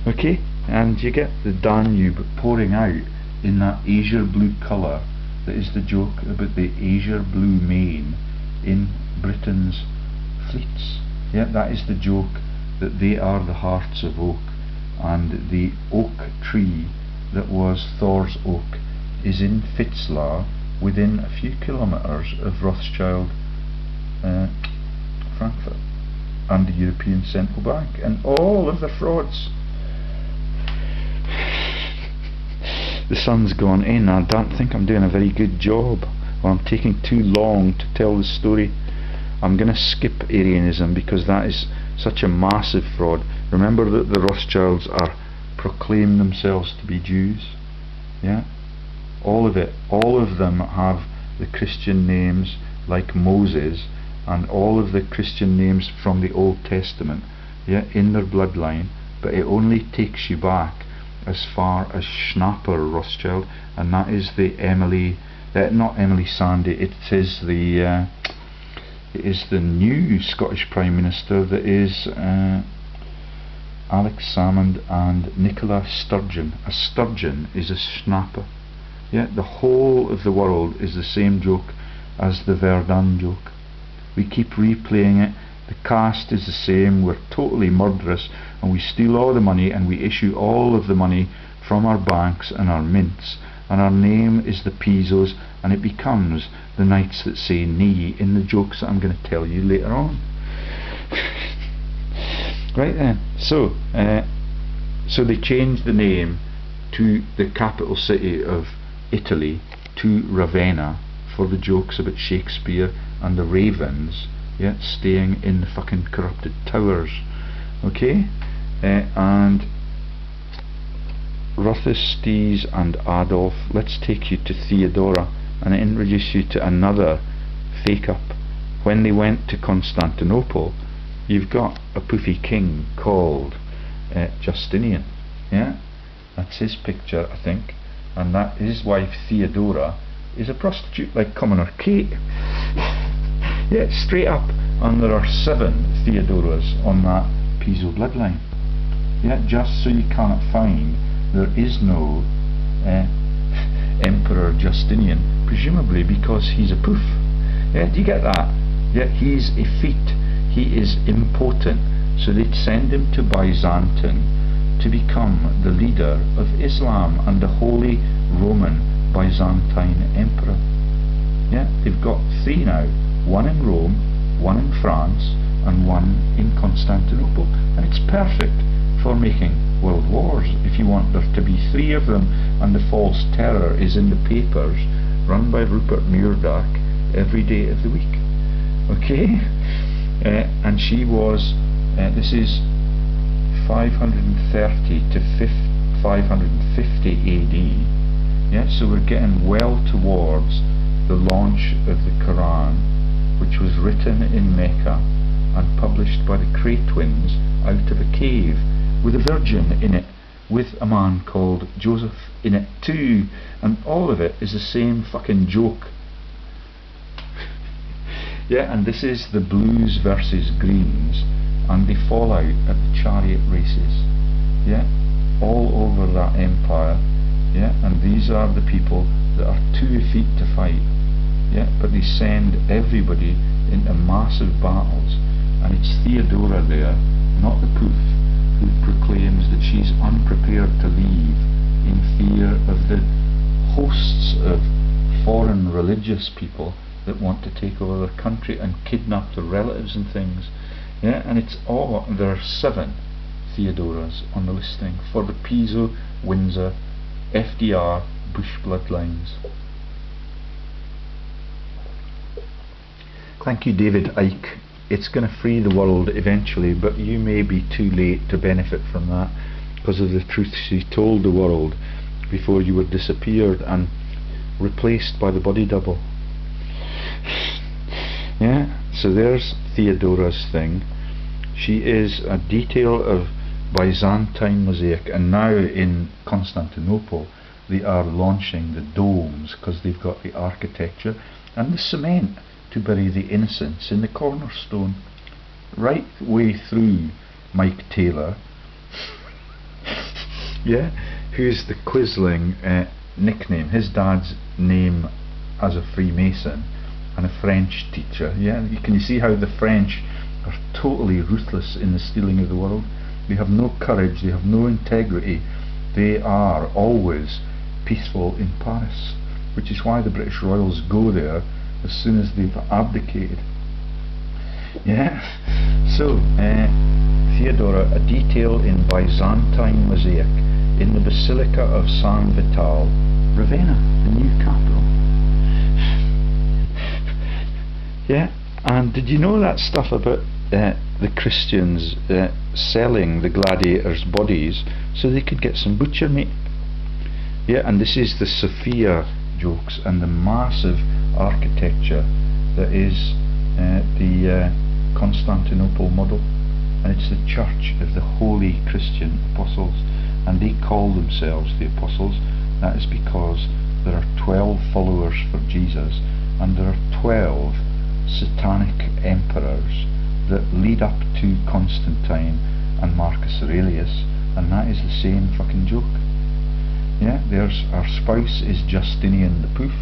Okay, and you get the Danube pouring out in that azure blue colour. That is the joke about the azure blue main in Britain's fleets. Yeah, that is the joke that they are the hearts of oak, and the oak tree that was Thor's oak is in Fitzlar, within a few kilometres of Rothschild Frankfurt and the European Central Bank and all of the frauds. The sun's gone in. I don't think I'm doing a very good job, or I'm taking too long to tell the story. I'm going to skip Arianism because that is such a massive fraud. Remember that the Rothschilds proclaim themselves to be Jews. Yeah, all of it. All of them have the Christian names like Moses, and all of the Christian names from the Old Testament, yeah, in their bloodline. But it only takes you back as far as Schnapper Rothschild, and that is the not Emily Sandé. It is the new Scottish Prime Minister that is Alex Salmond and Nicola Sturgeon. A sturgeon is a Schnapper. Yeah, the whole of the world is the same joke as the Verdun joke. We keep replaying it. The cast is the same. We're totally murderous, and we steal all the money, and we issue all of the money from our banks and our mints, and our name is the Pisos, and it becomes the knights that say knee in the jokes that I'm going to tell you later on. Right then, so they changed the name to the capital city of Italy to Ravenna for the jokes about Shakespeare and the ravens, yeah, staying in the fucking corrupted towers. Okay, and Rothschild and Adolf. Let's take you to Theodora and introduce you to another fake up. When they went to Constantinople, you've got a poofy king called Justinian. Yeah, that's his picture, I think, and that his wife Theodora is a prostitute like Commoner Kate. Yeah, straight up, and there are 7 Theodoras on that Piso bloodline. Yeah, just so you cannot find, there is no Emperor Justinian, presumably because he's a poof. Yeah, do you get that? Yeah, he's effete, he is impotent, so they'd send him to Byzantium to become the leader of Islam and the Holy Roman Byzantine Emperor. Yeah, they've got 3 now. 1 in Rome, 1 in France, and 1 in Constantinople, and it's perfect for making world wars. If you want there to be 3 of them, and the false terror is in the papers run by Rupert Murdoch every day of the week. Okay, and she was this is 530 to 550 AD. Yeah, so we're getting well towards the launch of the Quran, which was written in Mecca and published by the Cray twins out of a cave with a virgin in it, with a man called Joseph in it too, and all of it is the same fucking joke. Yeah, and this is the blues versus greens, and they fall out at the chariot races. Yeah, all over that empire. Yeah, and these are the people that are 2 feet to fight. Yeah, but they send everybody into massive battles, and it's Theodora there, not the Poof, who proclaims that she's unprepared to leave in fear of the hosts of foreign religious people that want to take over their country and kidnap their relatives and things. Yeah, and it's all, there are 7 Theodoras on the listing for the Piso, Windsor, FDR, Bush bloodlines. Thank you, David Icke. It's going to free the world eventually, but you may be too late to benefit from that because of the truths you told the world before you were disappeared and replaced by the body double. Yeah, so there's Theodora's thing. She is a detail of Byzantine mosaic, and now in Constantinople they are launching the domes because they've got the architecture and the cement to bury the innocents in the cornerstone. Right way through Mike Taylor, yeah, who's the Quisling nickname, his dad's name as a Freemason and a French teacher. Yeah, can you see how the French are totally ruthless in the stealing of the world? They have no courage, they have no integrity, they are always peaceful in Paris, which is why the British Royals go there as soon as they've abdicated. Yeah, so Theodora, a detail in Byzantine mosaic in the Basilica of San Vital, Ravenna, the new capital. Yeah, and did you know that stuff about the Christians selling the gladiators' bodies so they could get some butcher meat? Yeah, and this is the Sophia jokes and the massive architecture that is the Constantinople model, and it's the church of the holy Christian apostles, and they call themselves the apostles. That is because there are 12 followers for Jesus, and there are 12 satanic emperors that lead up to Constantine and Marcus Aurelius, and that is the same fucking joke. Yeah, there's our spouse is Justinian the Poof,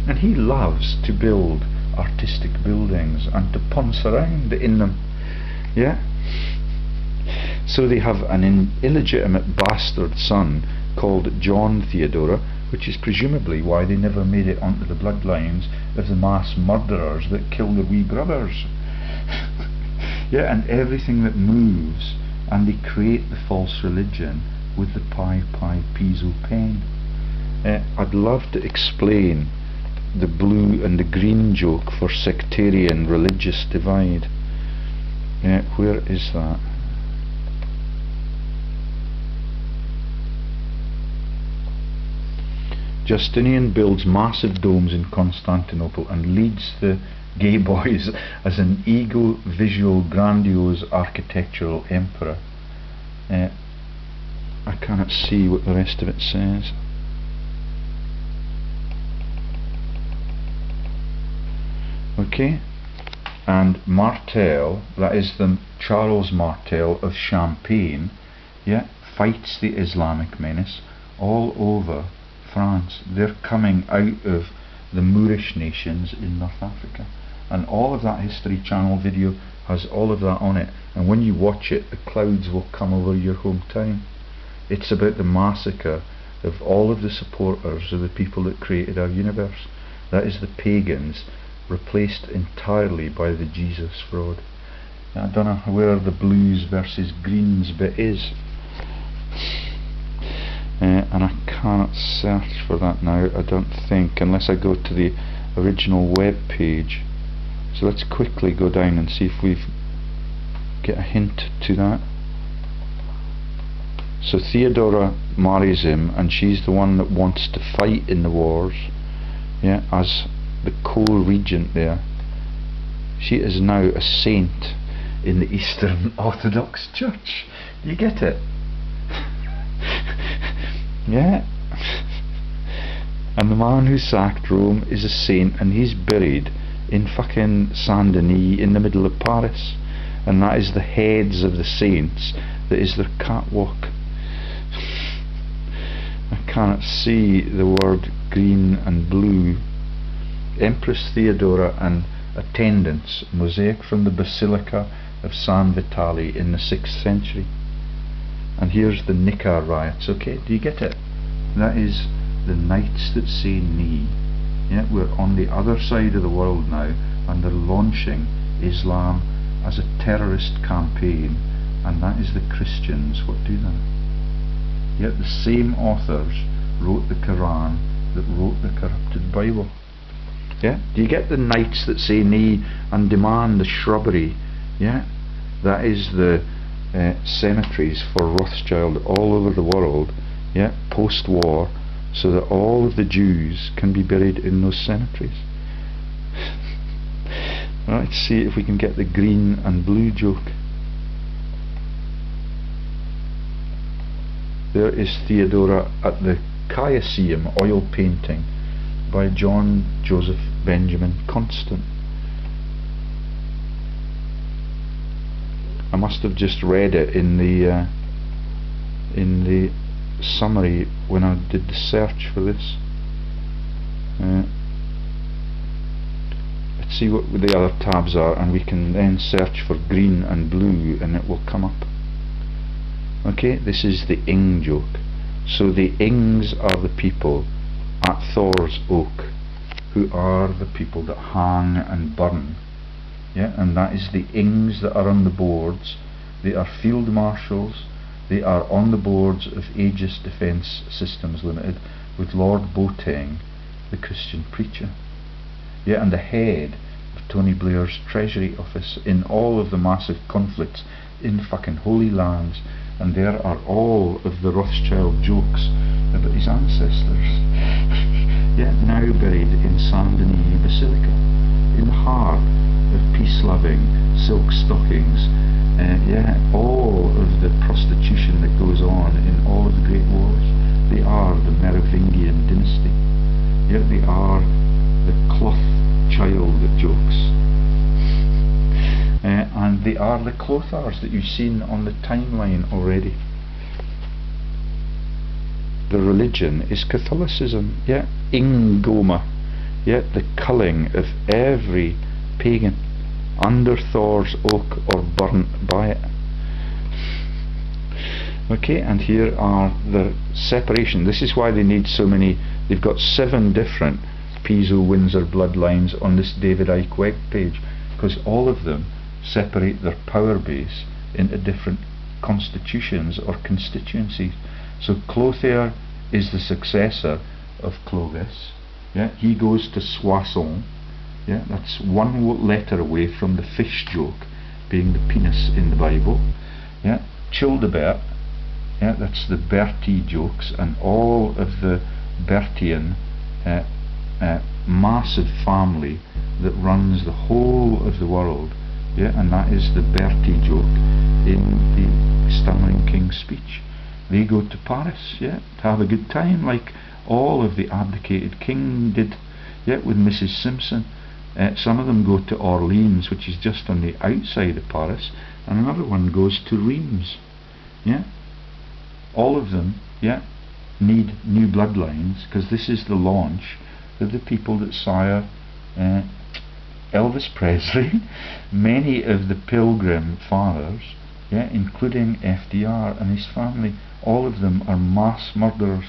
and he loves to build artistic buildings and to ponce around in them. Yeah, so they have an illegitimate bastard son called John Theodora, which is presumably why they never made it onto the bloodlines of the mass murderers that kill the wee brothers. Yeah, and everything that moves, and they create the false religion with the Pi PISO pen. I'd love to explain the blue and the green joke for sectarian religious divide. Where is that? Justinian builds massive domes in Constantinople and leads the gay boys as an ego-visual, grandiose architectural emperor. I cannot see what the rest of it says. Okay, and Martel, that is the Charles Martel of Champagne, yeah, fights the Islamic menace all over France. They're coming out of the Moorish nations in North Africa, and all of that History Channel video has all of that on it, and when you watch it the clouds will come over your hometown. It's about the massacre of all of the supporters of the people that created our universe. That is the pagans replaced entirely by the Jesus fraud. Now, I don't know where the blues versus greens bit is, and I cannot search for that now, I don't think, unless I go to the original web page. So let's quickly go down and see if we get a hint to that. So Theodora marries him, and she's the one that wants to fight in the wars, yeah, as the co-regent there. She is now a saint in the Eastern Orthodox Church. You get it? Yeah. And the man who sacked Rome is a saint, and he's buried in fucking Saint Denis in the middle of Paris, and that is the heads of the saints, that is their catwalk. I cannot see the word green and blue. Empress Theodora and attendants, mosaic from the Basilica of San Vitale in the 6th century. And here's the Nika riots. Okay, do you get it? That is the knights that say nee. Yeah, we're on the other side of the world now, and they're launching Islam as a terrorist campaign, and that is the Christians what do that. Yet the same authors wrote the Quran that wrote the corrupted Bible. Yeah, do you get the knights that say nee and demand the shrubbery? Yeah, that is the cemeteries for Rothschild all over the world. Yeah, post-war, so that all of the Jews can be buried in those cemeteries. Let's see if we can get the green and blue joke. There is Theodora at the Chiaseum oil painting by John Joseph Benjamin Constant. I must have just read it in the summary when I did the search for this. Let's see what the other tabs are, and we can then search for green and blue, and it will come up. Okay, this is the Ing joke. So the Ings are the people at Thor's Oak, who are the people that hang and burn. Yeah, and that is the Ings that are on the boards. They are field marshals. They are on the boards of Aegis Defence Systems Limited with Lord Boateng, the Christian preacher. Yeah, and the head of Tony Blair's Treasury Office in all of the massive conflicts in fucking Holy Lands. And there are all of the Rothschild jokes about his ancestors. Yeah, now buried in Saint Denis Basilica, in the heart of peace-loving silk stockings. Yeah, all of the prostitution that goes on in all of the great wars. They are the Merovingian dynasty. Yeah, they are the cloth child jokes. And they are the Clothars that you've seen on the timeline already. The religion is Catholicism. Yeah, Ingoma. Yeah, the culling of every pagan under Thor's oak or burnt by it. Okay, and here are the separation. This is why they need so many. They've got 7 different Piso Windsor bloodlines on this David Icke web page, because all of them separate their power base into different constitutions or constituencies. So Clothair is the successor of Clovis. Yeah, he goes to Soissons. Yeah, that's one letter away from the fish joke being the penis in the Bible. Yeah, Childebert. Yeah, that's the Bertie jokes, and all of the Bertian massive family that runs the whole of the world. Yeah, and that is the Bertie joke in the Stammering King's speech. They go to Paris, yeah, to have a good time, like all of the abdicated king did, yeah, with Mrs. Simpson. Some of them go to Orleans, which is just on the outside of Paris, and another one goes to Reims. Yeah, all of them, yeah, need new bloodlines, because this is the launch of the people that sire Elvis Presley, many of the Pilgrim Fathers, yeah, including FDR and his family. All of them are mass murderers.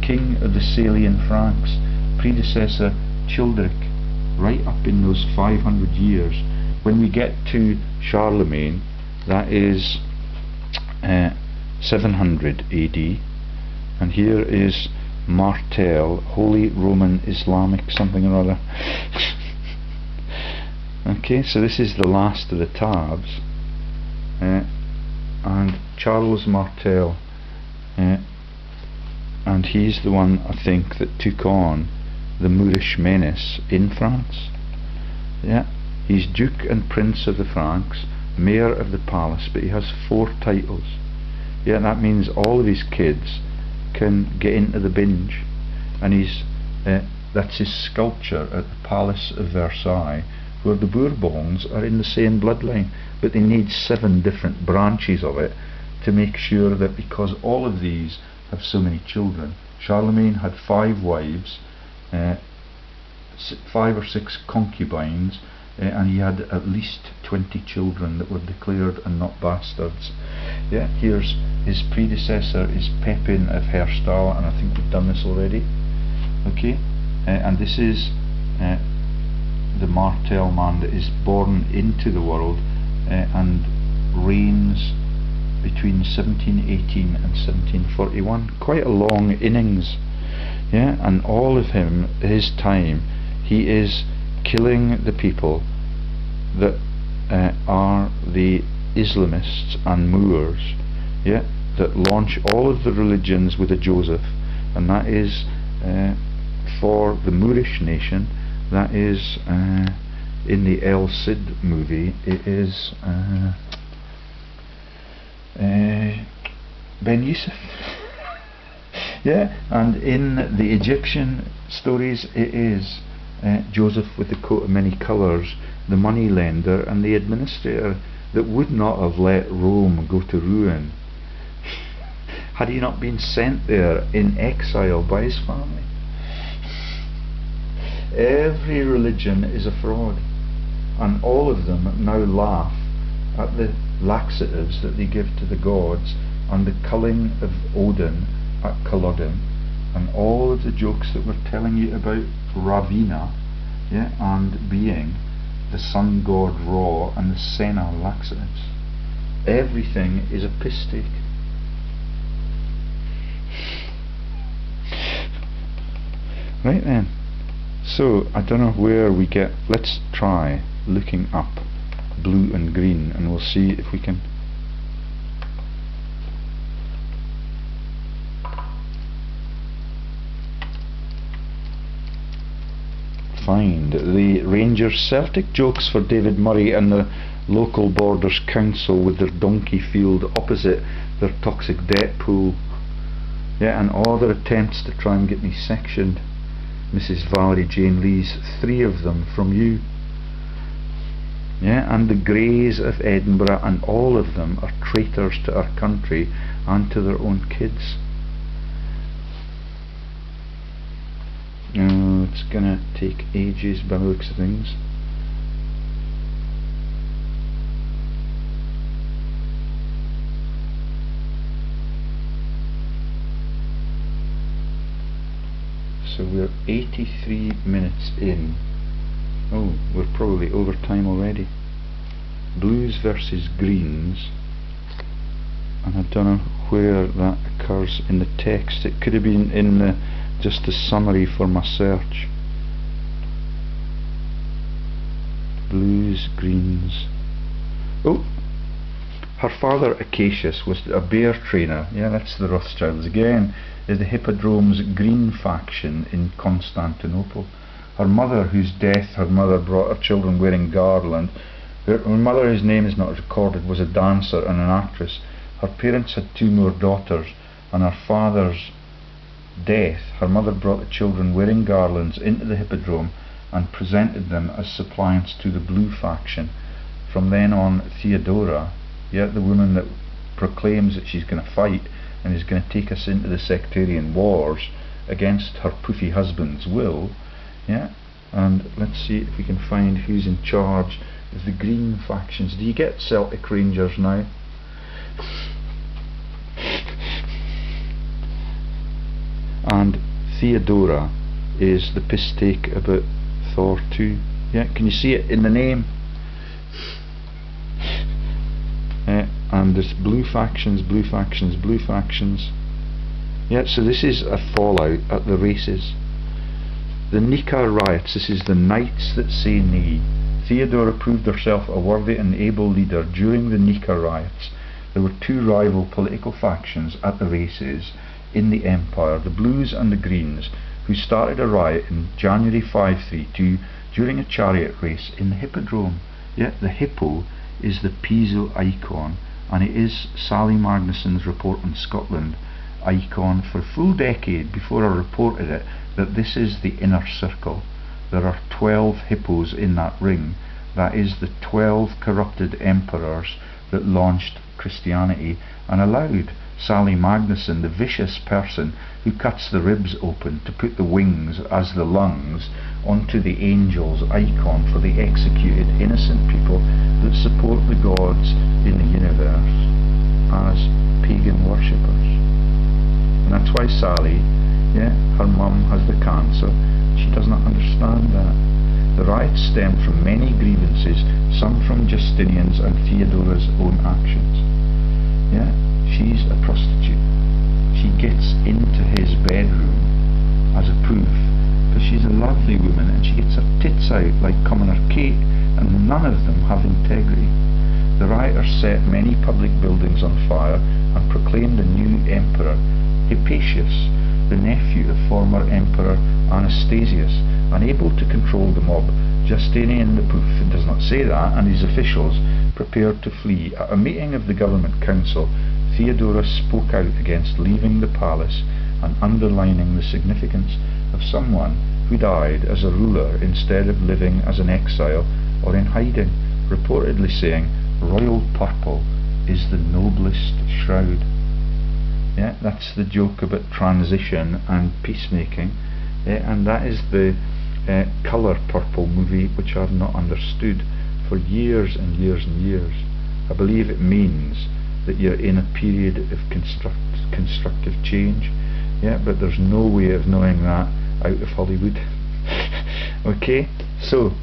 King of the Salian Franks, predecessor Childeric, right up in those 500 years. When we get to Charlemagne, that is 700 AD, and here is Martel, Holy Roman Islamic something or other. Okay, so this is the last of the tabs, and Charles Martel and he's the one, I think, that took on the Moorish menace in France. Yeah, he's Duke and Prince of the Franks, Mayor of the Palace, but he has 4 titles. Yeah, that means all of his kids can get into the binge, and he's that's his sculpture at the Palace of Versailles, where the Bourbons are in the same bloodline, but they need 7 different branches of it to make sure that, because all of these have so many children. Charlemagne had 5 wives, 5 or 6 concubines, and he had at least 20 children that were declared and not bastards. Yeah, here's his predecessor is Pepin of Herstal, and I think we've done this already. Okay, and this is the Martel man that is born into the world and reigns between 1718 and 1741. Quite a long innings. Yeah, and all of his time, he is killing the people that are the Islamists and Moors, yeah, that launch all of the religions with a Joseph, and that is for the Moorish nation. That is in the El Cid movie. It is Ben Yuseph. Yeah, and in the Egyptian stories it is Joseph with the coat of many colours, the money lender and the administrator that would not have let Rome go to ruin had he not been sent there in exile by his family. Every religion is a fraud, and all of them now laugh at the laxatives that they give to the gods, and the culling of Odin at Culloden, and all of the jokes that we're telling you about Ravina, yeah, and being the sun god Ra and the Senna laxatives. Everything is a piss take. Right then, so I don't know where we get, let's try looking up blue and green and we'll see if we can find the Rangers Celtic jokes for David Murray and the local Borders Council with their donkey field opposite their toxic debt pool. Yeah, and all their attempts to try and get me sectioned. Mrs. Valerie Jane Lee's 3 of them from you. Yeah, and the Greys of Edinburgh, and all of them are traitors to our country and to their own kids. It's gonna take ages by the looks of things. So we're 83 minutes in. Oh, we're probably over time already. Blues versus greens, and I don't know where that occurs in the text. It could have been in the just a summary for my search. Blues, greens. Oh, her father Acacius was a bear trainer. Yeah, that's the Rothschilds again. Is the Hippodrome's green faction in Constantinople. Her mother, whose death her mother brought her children wearing garland. Her mother, whose name is not recorded, was a dancer and an actress. Her parents had 2 more daughters, and her father's death, her mother brought the children wearing garlands into the Hippodrome and presented them as suppliants to the blue faction. From then on, Theodora, yeah, the woman that proclaims that she's going to fight and is going to take us into the sectarian wars against her poofy husband's will, yeah, and let's see if we can find who's in charge of the green factions. Do you get Celtic Rangers now? And Theodora is the piss take about Thor 2. Yeah, can you see it in the name? And there's blue factions, blue factions, blue factions. Yeah, so this is a fallout at the races. The NICEA riots, this is the Knights that say nay. Theodora proved herself a worthy and able leader during the NICEA riots, there were two rival political factions at the races in the empire, the Blues and the Greens, who started a riot in January 532 during a chariot race in the Hippodrome. Yeah, the Hippo is the Piso icon, and it is Sally Magnusson's report on Scotland icon for a full decade before I reported it, that this is the inner circle. There are 12 hippos in that ring. That is the 12 corrupted emperors that launched Christianity and allowed Sally Magnusson, the vicious person who cuts the ribs open to put the wings as the lungs onto the angel's icon for the executed innocent people that support the gods in the universe as pagan worshippers. And that's why Sally, yeah, her mum has the cancer. She does not understand that. The riots stemmed from many grievances, some from Justinian's and Theodora's own actions. Yeah, she's a prostitute. She gets into his bedroom as a proof, because she's a lovely woman, and she gets her tits out like commoner Kate, and none of them have integrity. The rioters set many public buildings on fire and proclaimed a new emperor, Hypatius, the nephew of former Emperor Anastasius. Unable to control the mob, Justinian the Proof does not say that, and his officials prepared to flee. At a meeting of the government council, Theodora spoke out against leaving the palace and underlining the significance of someone who died as a ruler instead of living as an exile or in hiding, reportedly saying, "Royal purple is the noblest shroud." Yeah, that's the joke about transition and peacemaking, and that is the colour purple movie, which I've not understood for years and years and years. I believe it means that you're in a period of constructive change, yeah, but there's no way of knowing that out of Hollywood. Okay, so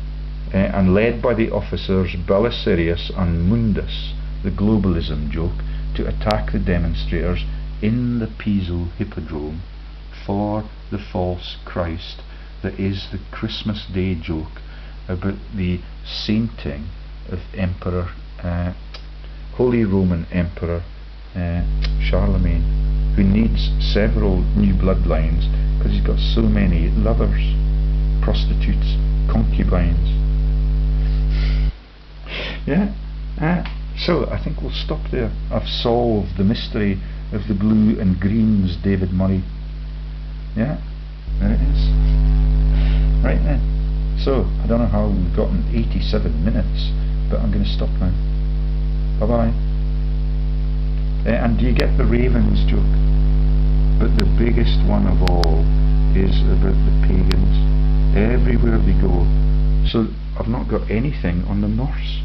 and led by the officers Belisarius and Mundus, the globalism joke, to attack the demonstrators in the Piso Hippodrome for the false Christ that is the Christmas Day joke about the sainting of Emperor, Holy Roman Emperor Charlemagne, who needs several new bloodlines because he's got so many lovers, prostitutes, concubines. Yeah, so I think we'll stop there. I've solved the mystery of the blue and greens, David Murray. Yeah, there it is. Right then, so I don't know how we've gotten 87 minutes, but I'm going to stop now. Bye bye. And do you get the ravens joke? But the biggest one of all is about the pagans. Everywhere they go. So I've not got anything on the Norse.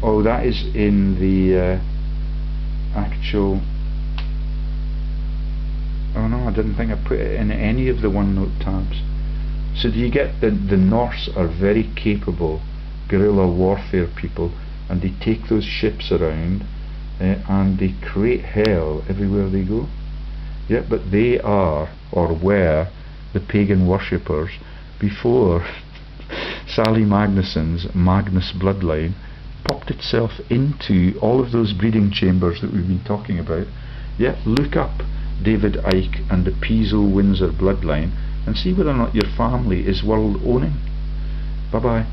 Oh, that is in the actual. Oh no, I didn't think I put it in any of the OneNote tabs. So do you get the Norse are very capable guerrilla warfare people, and they take those ships around and they create hell everywhere they go. Yeah, but they are, or were, the pagan worshippers before Sally Magnusson's Magnus bloodline popped itself into all of those breeding chambers that we've been talking about. Yeah, look up David Icke and the Piso Windsor bloodline and see whether or not your family is world owning. Bye bye.